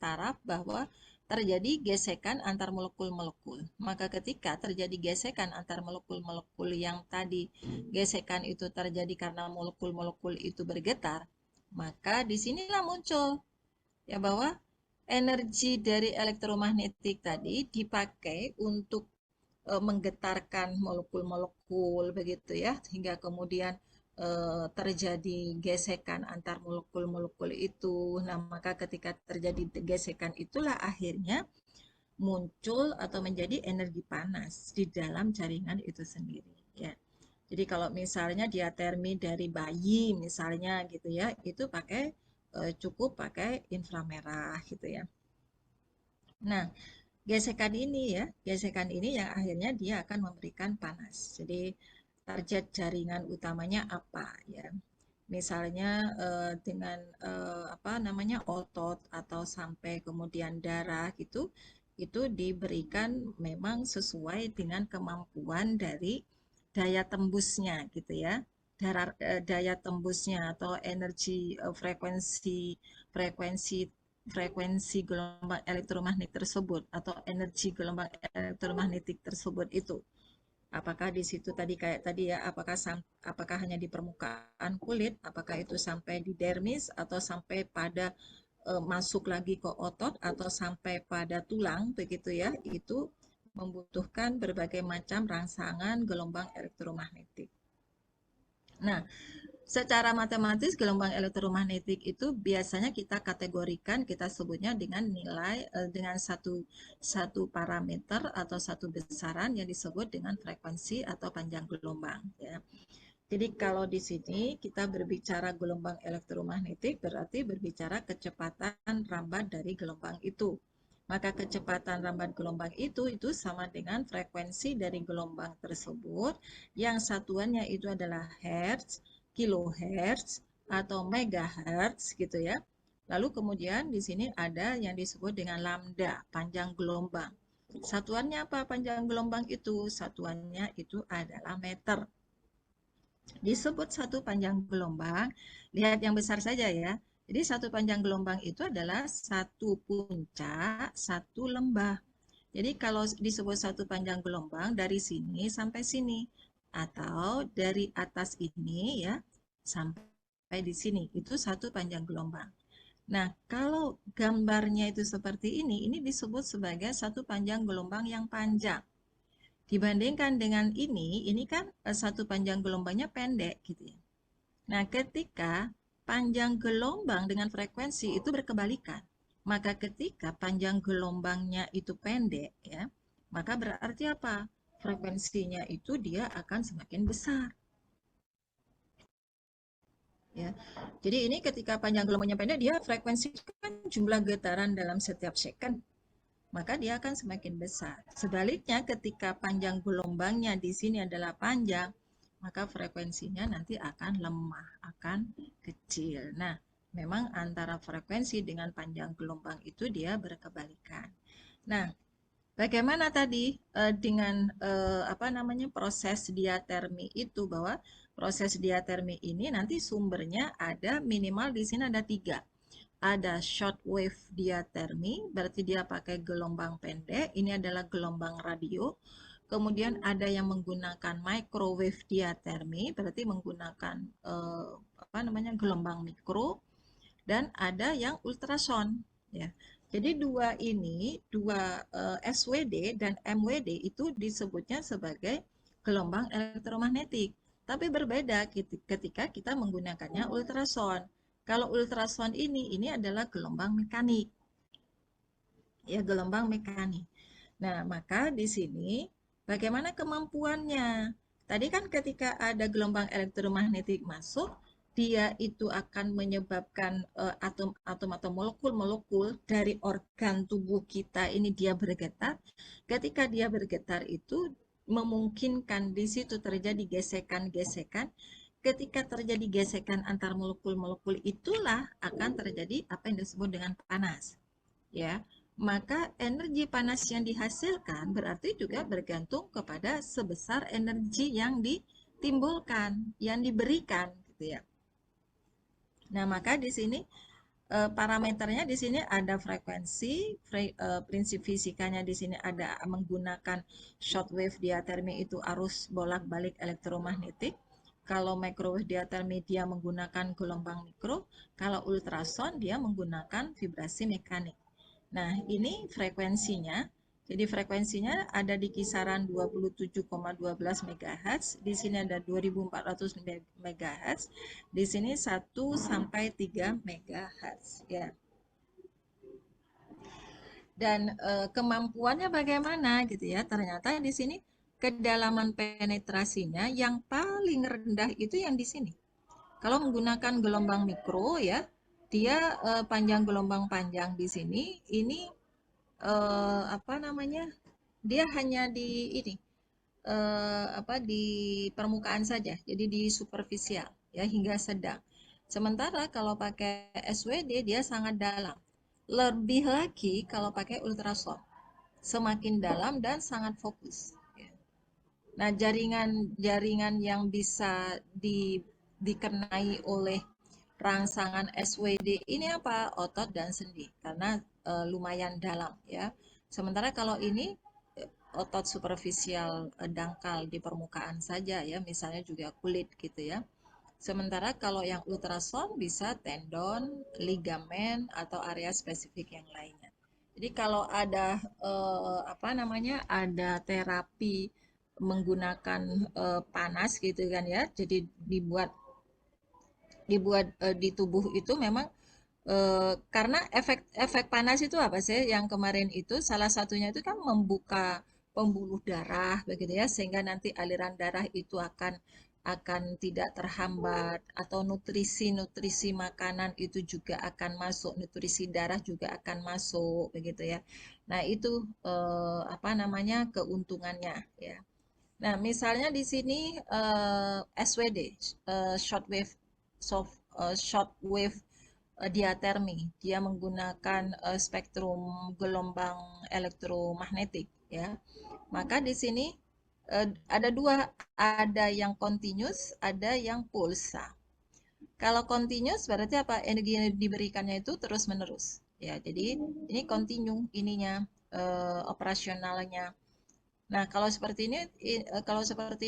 taraf bahwa terjadi gesekan antar molekul-molekul. Maka ketika terjadi gesekan antar molekul-molekul yang tadi gesekan itu terjadi karena molekul-molekul itu bergetar, maka disinilah muncul ya bahwa energi dari elektromagnetik tadi dipakai untuk menggetarkan molekul-molekul begitu ya, hingga kemudian terjadi gesekan antar molekul-molekul itu. Nah, maka ketika terjadi gesekan itulah akhirnya muncul atau menjadi energi panas di dalam jaringan itu sendiri ya. Jadi kalau misalnya diatermi dari bayi misalnya gitu ya, itu cukup pakai inframerah gitu ya. Nah, gesekan ini yang akhirnya dia akan memberikan panas. Jadi target jaringan utamanya apa ya? Misalnya dengan apa namanya otot atau sampai kemudian darah gitu, itu diberikan memang sesuai dengan kemampuan dari daya tembusnya gitu ya. Daya tembusnya atau energi frekuensi frekuensi gelombang elektromagnetik tersebut atau energi gelombang elektromagnetik tersebut itu. Apakah di situ tadi kayak tadi ya, apakah hanya di permukaan kulit, apakah itu sampai di dermis atau sampai pada masuk lagi ke otot atau sampai pada tulang begitu ya, itu membutuhkan berbagai macam rangsangan gelombang elektromagnetik. Nah, secara matematis gelombang elektromagnetik itu biasanya kita kategorikan, kita sebutnya dengan nilai dengan satu parameter atau satu besaran yang disebut dengan frekuensi atau panjang gelombang ya. Jadi kalau di sini kita berbicara gelombang elektromagnetik berarti berbicara kecepatan rambat dari gelombang itu. Maka kecepatan rambat gelombang itu sama dengan frekuensi dari gelombang tersebut yang satuannya itu adalah hertz, kilohertz, atau megahertz gitu ya. Lalu kemudian di sini ada yang disebut dengan lambda, panjang gelombang. Satuannya apa panjang gelombang itu? Satuannya itu adalah meter. Disebut satu panjang gelombang, lihat yang besar saja ya. Jadi satu panjang gelombang itu adalah satu puncak, satu lembah. Jadi kalau disebut satu panjang gelombang dari sini sampai sini atau dari atas ini ya sampai di sini itu satu panjang gelombang. Nah, kalau gambarnya itu seperti ini disebut sebagai satu panjang gelombang yang panjang. Dibandingkan dengan ini kan satu panjang gelombangnya pendek gitu ya. Nah, ketika panjang gelombang dengan frekuensi itu berkebalikan, maka ketika panjang gelombangnya itu pendek ya, maka berarti apa? Frekuensinya itu dia akan semakin besar. Ya. Jadi ini ketika panjang gelombangnya pendek, dia frekuensi kan jumlah getaran dalam setiap second, maka dia akan semakin besar. Sebaliknya ketika panjang gelombangnya di sini adalah panjang, maka frekuensinya nanti akan lemah, akan kecil. Nah, memang antara frekuensi dengan panjang gelombang itu dia berkebalikan. Nah, bagaimana tadi dengan proses diatermi itu, bahwa proses diatermi ini nanti sumbernya ada minimal di sini ada 3. Ada short wave diatermi, berarti dia pakai gelombang pendek, ini adalah gelombang radio. Kemudian ada yang menggunakan microwave diatermi, berarti menggunakan gelombang mikro, dan ada yang ultrasound ya. Jadi dua SWD dan MWD itu disebutnya sebagai gelombang elektromagnetik. Tapi berbeda ketika kita menggunakannya ultrasound. Kalau ultrasound ini adalah gelombang mekanik. Ya, gelombang mekanik. Nah, maka di sini bagaimana kemampuannya? Tadi kan ketika ada gelombang elektromagnetik masuk, dia itu akan menyebabkan atom-atom atau molekul-molekul dari organ tubuh kita ini dia bergetar. Ketika dia bergetar itu memungkinkan di situ terjadi gesekan-gesekan. Ketika terjadi gesekan antar molekul-molekul itulah akan terjadi apa yang disebut dengan panas. Ya, maka energi panas yang dihasilkan berarti juga bergantung kepada sebesar energi yang ditimbulkan, yang diberikan gitu ya. Nah, maka di sini parameternya di sini ada frekuensi, prinsip fisikanya di sini ada menggunakan shortwave diatermi itu arus bolak-balik elektromagnetik. Kalau microwave diatermi dia menggunakan gelombang mikro, kalau ultrasound dia menggunakan vibrasi mekanik. Nah, ini frekuensinya. Jadi frekuensinya ada di kisaran 27,12 MHz, di sini ada 2400 MHz, di sini 1 sampai 3 MHz ya. Dan kemampuannya bagaimana gitu ya? Ternyata di sini kedalaman penetrasinya yang paling rendah itu yang di sini. Kalau menggunakan gelombang mikro ya, dia panjang gelombang panjang di sini ini dia hanya di ini di permukaan saja, jadi di superficial ya hingga sedang. Sementara kalau pakai SWD dia sangat dalam. Lebih lagi kalau pakai ultrasound, semakin dalam dan sangat fokus. Nah, jaringan yang bisa dikenai oleh rangsangan SWD ini apa? Otot dan sendi, karena lumayan dalam ya. Sementara kalau ini otot superficial dangkal di permukaan saja ya, misalnya juga kulit gitu ya. Sementara kalau yang ultrasound bisa tendon, ligamen atau area spesifik yang lainnya. Jadi kalau ada ada terapi menggunakan panas gitu kan ya, jadi dibuat di tubuh itu memang karena efek panas itu apa sih? Yang kemarin itu salah satunya itu kan membuka pembuluh darah begitu ya, sehingga nanti aliran darah itu akan tidak terhambat, atau nutrisi-nutrisi makanan itu juga akan masuk, nutrisi darah juga akan masuk begitu ya. Nah, itu keuntungannya ya. Nah, misalnya di sini SWD, short wave short wave diatermi. Dia menggunakan spektrum gelombang elektromagnetik ya. Maka di sini ada dua, ada yang continuous, ada yang pulsa. Kalau continuous berarti apa? Energi yang diberikannya itu terus-menerus. Ya, jadi ini continue ininya operasionalnya. Nah, kalau seperti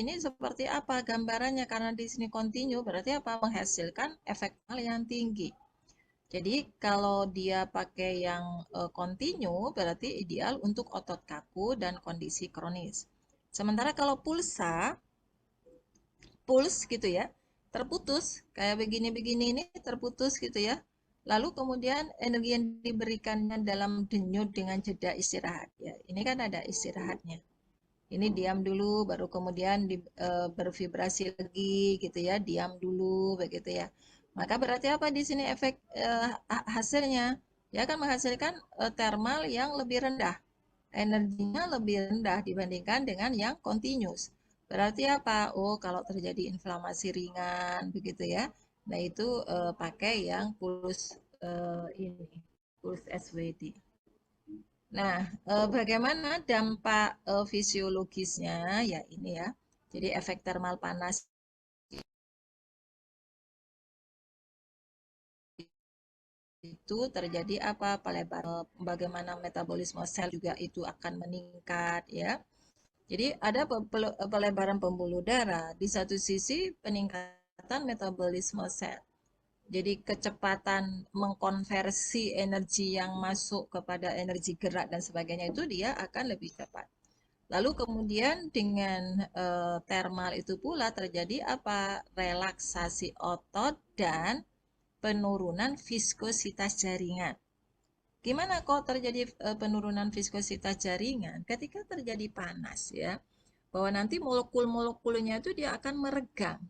ini seperti apa gambarannya? Karena di sini continue berarti apa? Menghasilkan efek yang tinggi. Jadi kalau dia pakai yang continue berarti ideal untuk otot kaku dan kondisi kronis. Sementara kalau puls gitu ya, terputus kayak begini-begini ini terputus gitu ya. Lalu kemudian energi yang diberikannya dalam denyut dengan jeda istirahat ya. Ini kan ada istirahatnya. Ini diam dulu, baru kemudian bervibrasi lagi gitu ya, diam dulu begitu ya. Maka berarti apa di sini efek hasilnya? Dia akan menghasilkan thermal yang lebih rendah, energinya lebih rendah dibandingkan dengan yang continuous. Berarti apa? Oh, kalau terjadi inflamasi ringan begitu ya. Nah, itu pakai yang puls SWD. Nah, bagaimana dampak fisiologisnya? Ya ini ya. Jadi efek termal panas itu terjadi apa? Bagaimana metabolisme sel juga itu akan meningkat ya. Jadi ada pelebaran pembuluh darah. Di satu sisi peningkatan metabolisme sel. Jadi kecepatan mengkonversi energi yang masuk kepada energi gerak dan sebagainya itu dia akan lebih cepat. Lalu kemudian dengan thermal itu pula terjadi apa? Relaksasi otot dan penurunan viskositas jaringan. Gimana kok terjadi penurunan viskositas jaringan? Ketika terjadi panas ya, bahwa nanti molekul-molekulnya itu dia akan meregang.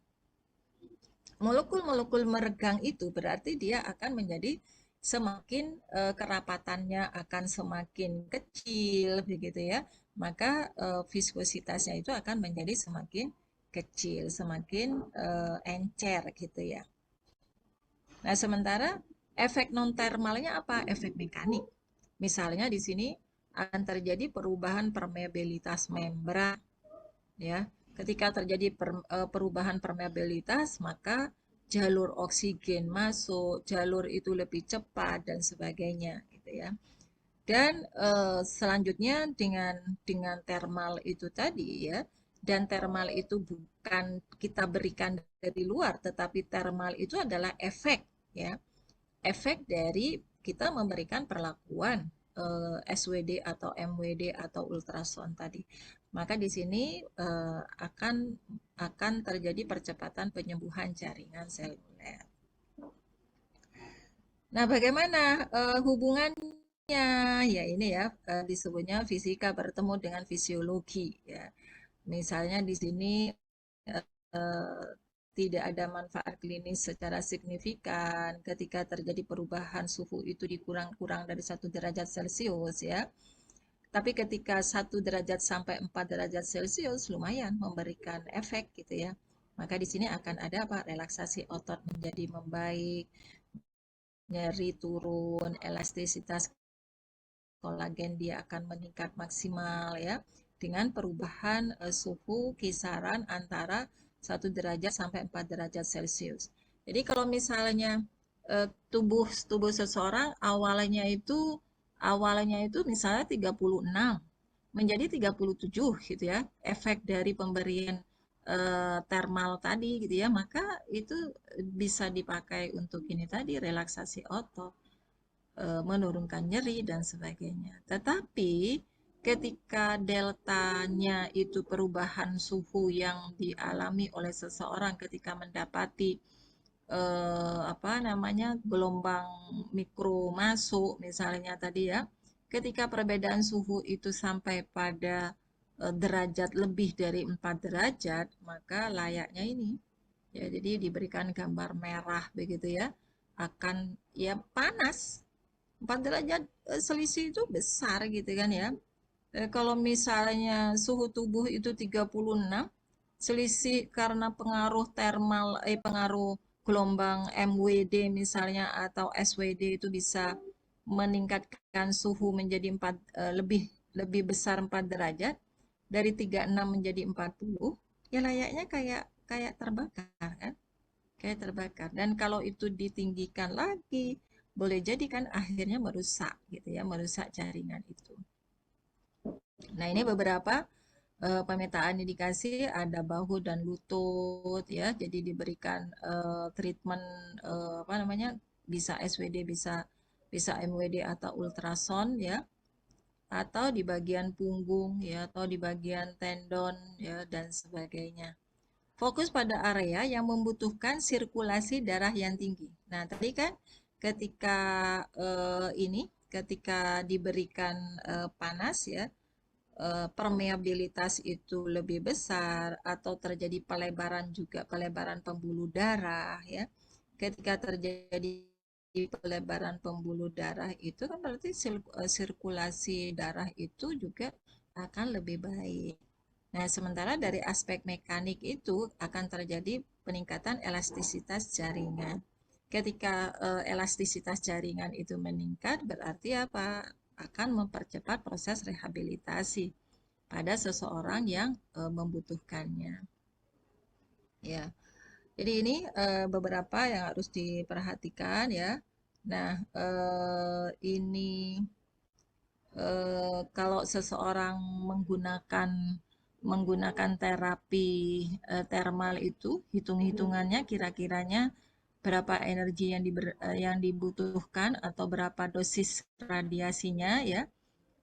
Molekul-molekul meregang itu berarti dia akan menjadi semakin kerapatannya akan semakin kecil begitu ya. Maka viskositasnya itu akan menjadi semakin kecil, semakin encer gitu ya. Nah, sementara efek non termalnya apa? Efek mekanik. Misalnya di sini akan terjadi perubahan permeabilitas membran ya. Ketika terjadi perubahan permeabilitas, maka jalur oksigen masuk, jalur itu lebih cepat dan sebagainya gitu ya. Dan selanjutnya dengan thermal itu tadi ya, dan thermal itu bukan kita berikan dari luar, tetapi thermal itu adalah efek ya, efek dari kita memberikan perlakuan SWD atau MWD atau ultrasound tadi. Maka di sini akan terjadi percepatan penyembuhan jaringan seluler. Nah, bagaimana hubungannya? Ya ini ya disebutnya fisika bertemu dengan fisiologi ya. Misalnya di sini tidak ada manfaat klinis secara signifikan ketika terjadi perubahan suhu itu dikurang-kurang dari 1 derajat Celcius ya. Tapi ketika 1 derajat sampai 4 derajat Celcius lumayan memberikan efek gitu ya. Maka di sini akan ada apa? Relaksasi otot menjadi membaik, nyeri turun, elastisitas kolagen dia akan meningkat maksimal ya dengan perubahan suhu kisaran antara 1 derajat sampai 4 derajat Celcius. Jadi kalau misalnya tubuh seseorang awalnya itu misalnya 36 menjadi 37 gitu ya, efek dari pemberian thermal tadi gitu ya, maka itu bisa dipakai untuk ini tadi relaksasi otot, menurunkan nyeri dan sebagainya. Tetapi ketika deltanya itu perubahan suhu yang dialami oleh seseorang ketika mendapati apa namanya gelombang mikro masuk misalnya tadi ya, ketika perbedaan suhu itu sampai pada derajat lebih dari 4 derajat, maka layaknya ini ya, jadi diberikan gambar merah begitu ya, akan ya panas. 4 derajat selisih itu besar gitu kan ya. Kalau misalnya suhu tubuh itu 36, selisih karena pengaruh pengaruh gelombang MWD misalnya atau SWD itu bisa meningkatkan suhu menjadi lebih lebih besar 4 derajat, dari 36 menjadi 40, ya layaknya kayak kayak terbakar kan? Kayak terbakar. Dan kalau itu ditinggikan lagi, boleh jadi kan akhirnya merusak gitu ya, merusak jaringan itu. Nah, ini beberapa pemetaan indikasi, ada bahu dan lutut ya. Jadi diberikan treatment apa namanya? Bisa SWD, bisa MWD atau ultrason ya. Atau di bagian punggung ya, atau di bagian tendon ya dan sebagainya. Fokus pada area yang membutuhkan sirkulasi darah yang tinggi. Nah, tadi kan ketika ketika diberikan panas ya, permeabilitas itu lebih besar atau terjadi pelebaran juga, pelebaran pembuluh darah ya. Ketika terjadi pelebaran pembuluh darah itu kan berarti sirkulasi darah itu juga akan lebih baik. Nah, sementara dari aspek mekanik itu akan terjadi peningkatan elastisitas jaringan. Ketika elastisitas jaringan itu meningkat, berarti apa? Akan mempercepat proses rehabilitasi pada seseorang yang membutuhkannya. Ya, jadi ini beberapa yang harus diperhatikan ya. Nah, ini kalau seseorang menggunakan terapi termal itu, hitung-hitungannya kira-kiranya berapa energi yang dibutuhkan atau berapa dosis radiasinya ya.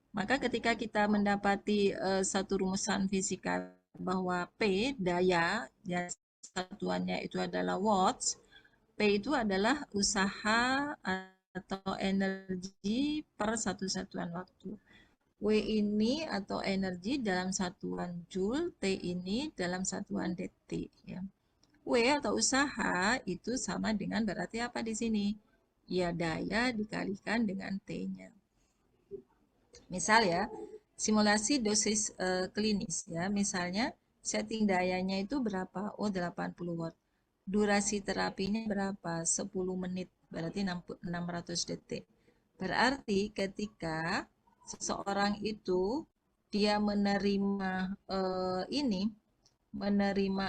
Maka ketika kita mendapati satu rumusan fisika bahwa P daya, ya satuannya itu adalah watts, P itu adalah usaha atau energi per satu satuan waktu. W ini atau energi dalam satuan joule, T ini dalam satuan detik. Ya. W atau usaha itu sama dengan berarti apa di sini? Ya daya dikalikan dengan T-nya. Misal ya, simulasi dosis klinis ya. Misalnya setting dayanya itu berapa? Oh, 80 watt. Durasi terapinya berapa? 10 menit, berarti 600 detik. Berarti ketika seseorang itu dia menerima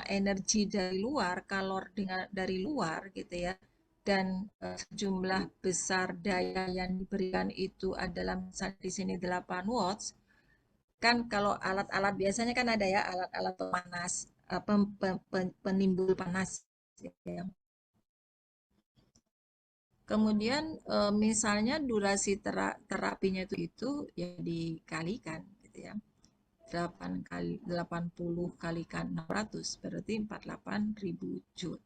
energi dari luar, kalor dari luar gitu ya, dan jumlah besar daya yang diberikan itu adalah misalnya di sini 8 watts, kan kalau alat-alat biasanya kan ada ya alat-alat pemanas, penimbul panas ya. Kemudian misalnya durasi terapinya itu ya dikalikan gitu ya. 80 kalikan 600 berarti 48.000 joule.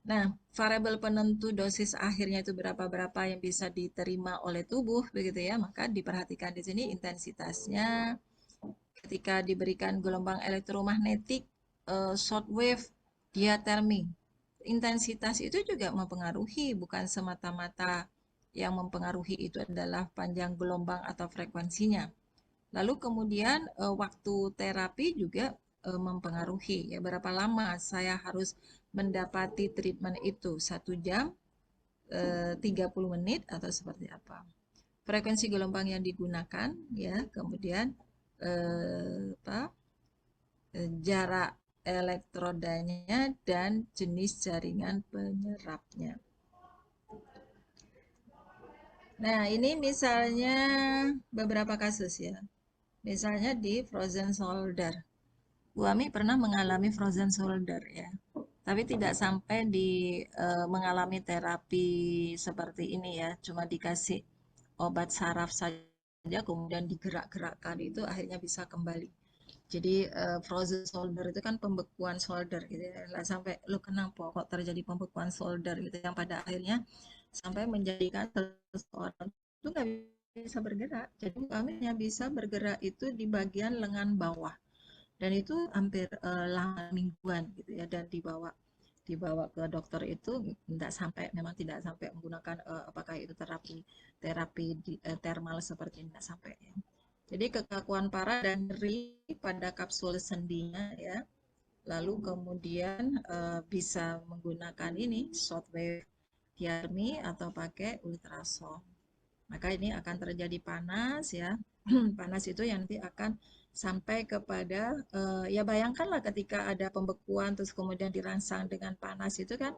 Nah, variabel penentu dosis akhirnya itu berapa yang bisa diterima oleh tubuh begitu ya. Maka diperhatikan di sini intensitasnya. Ketika diberikan gelombang elektromagnetik, short wave, diathermy, intensitas itu juga mempengaruhi, bukan semata-mata yang mempengaruhi itu adalah panjang gelombang atau frekuensinya. Lalu kemudian waktu terapi juga mempengaruhi ya, berapa lama saya harus mendapati treatment itu, 1 jam, 30 menit atau seperti apa. Frekuensi gelombang yang digunakan ya, kemudian jarak elektrodanya dan jenis jaringan penyerapnya. Nah, ini misalnya beberapa kasus ya. Misalnya di frozen shoulder. Bu Ami pernah mengalami frozen shoulder ya. Tapi tidak sampai mengalami terapi seperti ini ya. Cuma dikasih obat saraf saja kemudian digerak-gerakkan itu akhirnya bisa kembali. Jadi frozen shoulder itu kan pembekuan shoulder gitu ya. Nggak sampai lu kenapa kok terjadi pembekuan shoulder gitu yang pada akhirnya sampai menjadikan seseorang itu nggak bisa bergerak. Jadi kami hanya bisa bergerak itu di bagian lengan bawah dan itu hampir 8 mingguan gitu ya dan dibawa ke dokter itu tidak sampai memang tidak sampai menggunakan apakah itu terapi terapi termal seperti ini tidak sampai ya. Jadi kekakuan parah dan nyeri pada kapsul sendinya ya. Lalu kemudian bisa menggunakan ini shortwave diarmi atau pakai ultrasound. Maka ini akan terjadi panas ya. Panas itu yang nanti akan sampai kepada ya bayangkanlah ketika ada pembekuan terus kemudian dirangsang dengan panas itu kan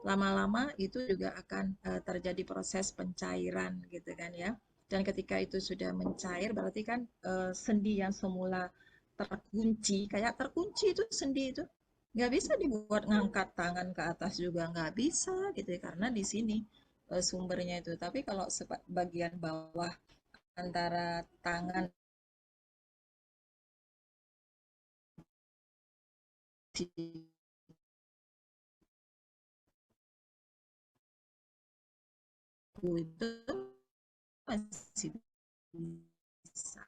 lama-lama itu juga akan terjadi proses pencairan gitu kan ya. Dan ketika itu sudah mencair berarti kan sendi yang semula terkunci kayak terkunci itu sendi itu nggak bisa dibuat ngangkat tangan ke atas juga nggak bisa gitu ya karena di sini sumbernya itu. Tapi kalau bagian bawah antara tangan di itu masih bisa.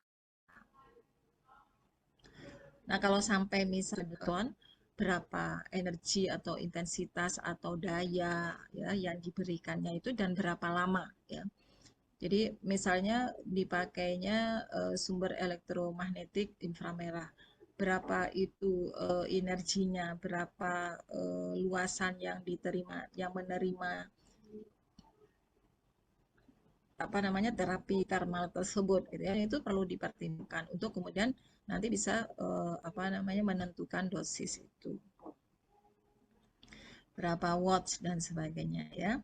Nah, kalau sampai misalnya berapa energi atau intensitas atau daya ya yang diberikannya itu dan berapa lama ya. Jadi misalnya dipakainya sumber elektromagnetik inframerah. Berapa itu energinya, berapa luasan yang diterima, yang menerima apa namanya terapi thermal tersebut gitu ya itu perlu dipertimbangkan untuk kemudian nanti bisa apa namanya menentukan dosis itu berapa watts dan sebagainya ya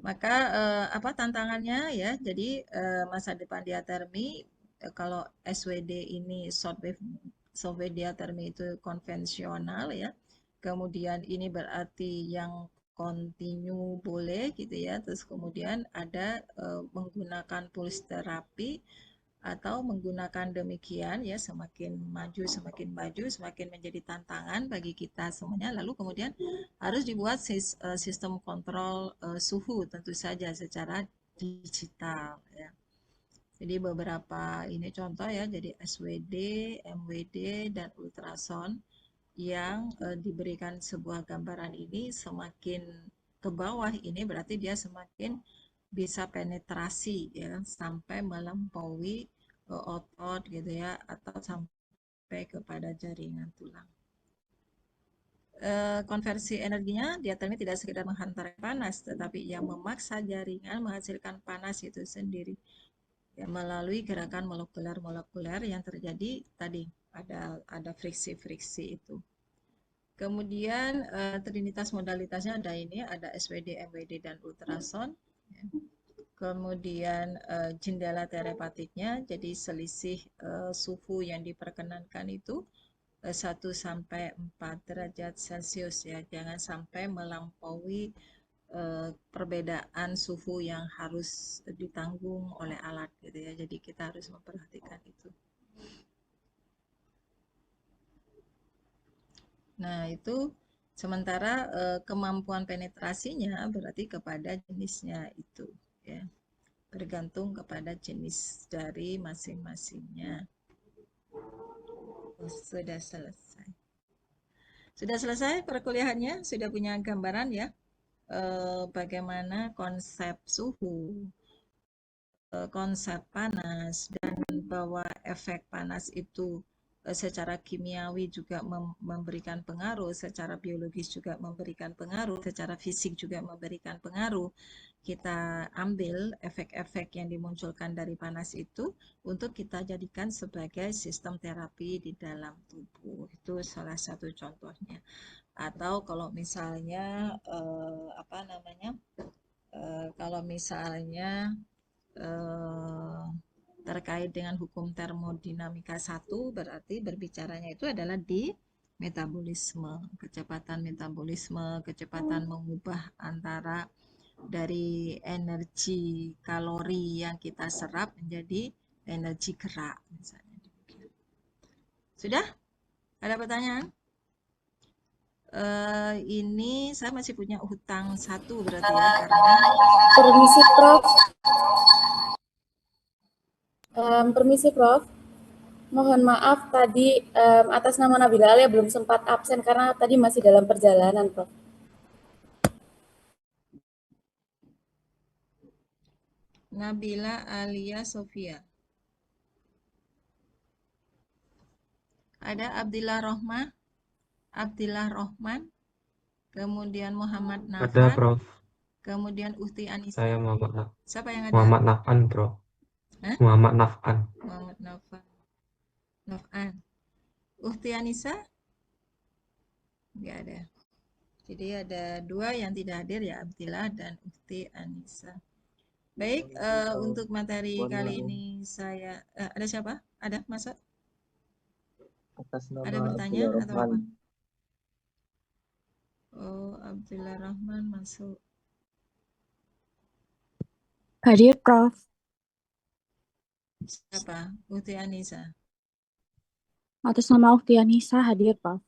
maka apa tantangannya ya jadi masa depan diatermi kalau SWD ini short wave diatermi itu konvensional ya kemudian ini berarti yang kontinu boleh gitu ya terus kemudian ada menggunakan pulse terapi atau menggunakan demikian ya semakin maju semakin menjadi tantangan bagi kita semuanya lalu kemudian harus dibuat sistem kontrol suhu tentu saja secara digital ya. Jadi beberapa ini contoh ya jadi SWD, MWD dan ultrasound yang diberikan sebuah gambaran ini semakin ke bawah ini berarti dia semakin bisa penetrasi ya sampai melampaui otot gitu ya atau sampai kepada jaringan tulang. Konversi energinya diatermi tidak sekedar menghantar panas tetapi yang memaksa jaringan menghasilkan panas itu sendiri ya, melalui gerakan molekuler yang terjadi tadi ada friksi-friksi itu. Kemudian trinitas modalitasnya ada ini, ada SWD, MWD, dan ultrasound. Kemudian jendela terapatiknya, jadi selisih suhu yang diperkenankan itu 1 sampai 4 derajat Celcius ya. Jangan sampai melampaui perbedaan suhu yang harus ditanggung oleh alat gitu ya. Jadi kita harus memperhatikan itu. Nah, itu sementara kemampuan penetrasinya berarti kepada jenisnya itu ya. Bergantung kepada jenis dari masing-masingnya. Oh, sudah selesai. Sudah selesai perkuliahannya, sudah punya gambaran ya bagaimana konsep suhu, konsep panas dan bahwa efek panas itu secara kimiawi juga memberikan pengaruh, secara biologis juga memberikan pengaruh, secara fisik juga memberikan pengaruh. Kita ambil efek-efek yang dimunculkan dari panas itu untuk kita jadikan sebagai sistem terapi di dalam tubuh. Itu salah satu contohnya. Atau kalau misalnya apa namanya? Kalau misalnya terkait dengan hukum termodinamika 1 berarti berbicaranya itu adalah di metabolisme, kecepatan metabolisme, kecepatan mengubah antara dari energi kalori yang kita serap menjadi energi gerak misalnya. Sudah? Ada pertanyaan? Ini saya masih punya hutang 1 berarti ya, karena Permisi Prof. Permisi Prof. Mohon maaf tadi atas nama Nabila Alia belum sempat absen karena tadi masih dalam perjalanan Prof. Nabila Alia Sofia. Ada Abdillah Rohman, kemudian Muhammad Ada, Nafan, Prof. kemudian Uhti Anissa. Saya Muhammad Nafan. Siapa yang ada? Muhammad Nafan, Bro. Hah? Muhammad Nafan. Muhammad Nafan. Uhti Anissa? Enggak ada. Jadi ada 2 yang tidak hadir ya, Abdillah dan Uhti Anissa. Baik, untuk materi kali ini saya ada siapa? Ada masuk? Atas nama Ada bertanya Abdullah atau Rahman. apa? Oh, Abdullah Rahman masuk. Hadir, Prof. Siapa? Uhti Anissa. Atas nama Ukti Anissa hadir, Prof.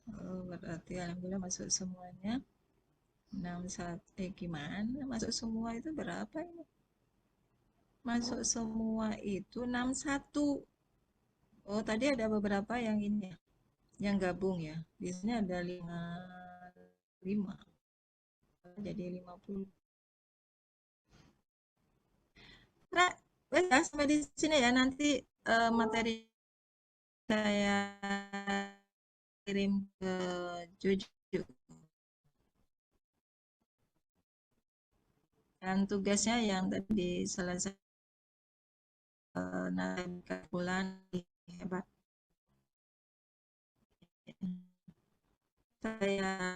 Oh, berarti alhamdulillah masuk semuanya. 61 gimana? Masuk semua itu berapa ini? Masuk semua itu 61. Oh, tadi ada beberapa yang ini ya, yang gabung ya. Biasanya ada 5 jadi 50. Nah, wes ya, sampai di sini ya. Nanti materi saya kirim ke Jojo. Dan tugasnya yang tadi selesai nanti bulan hebat. Saya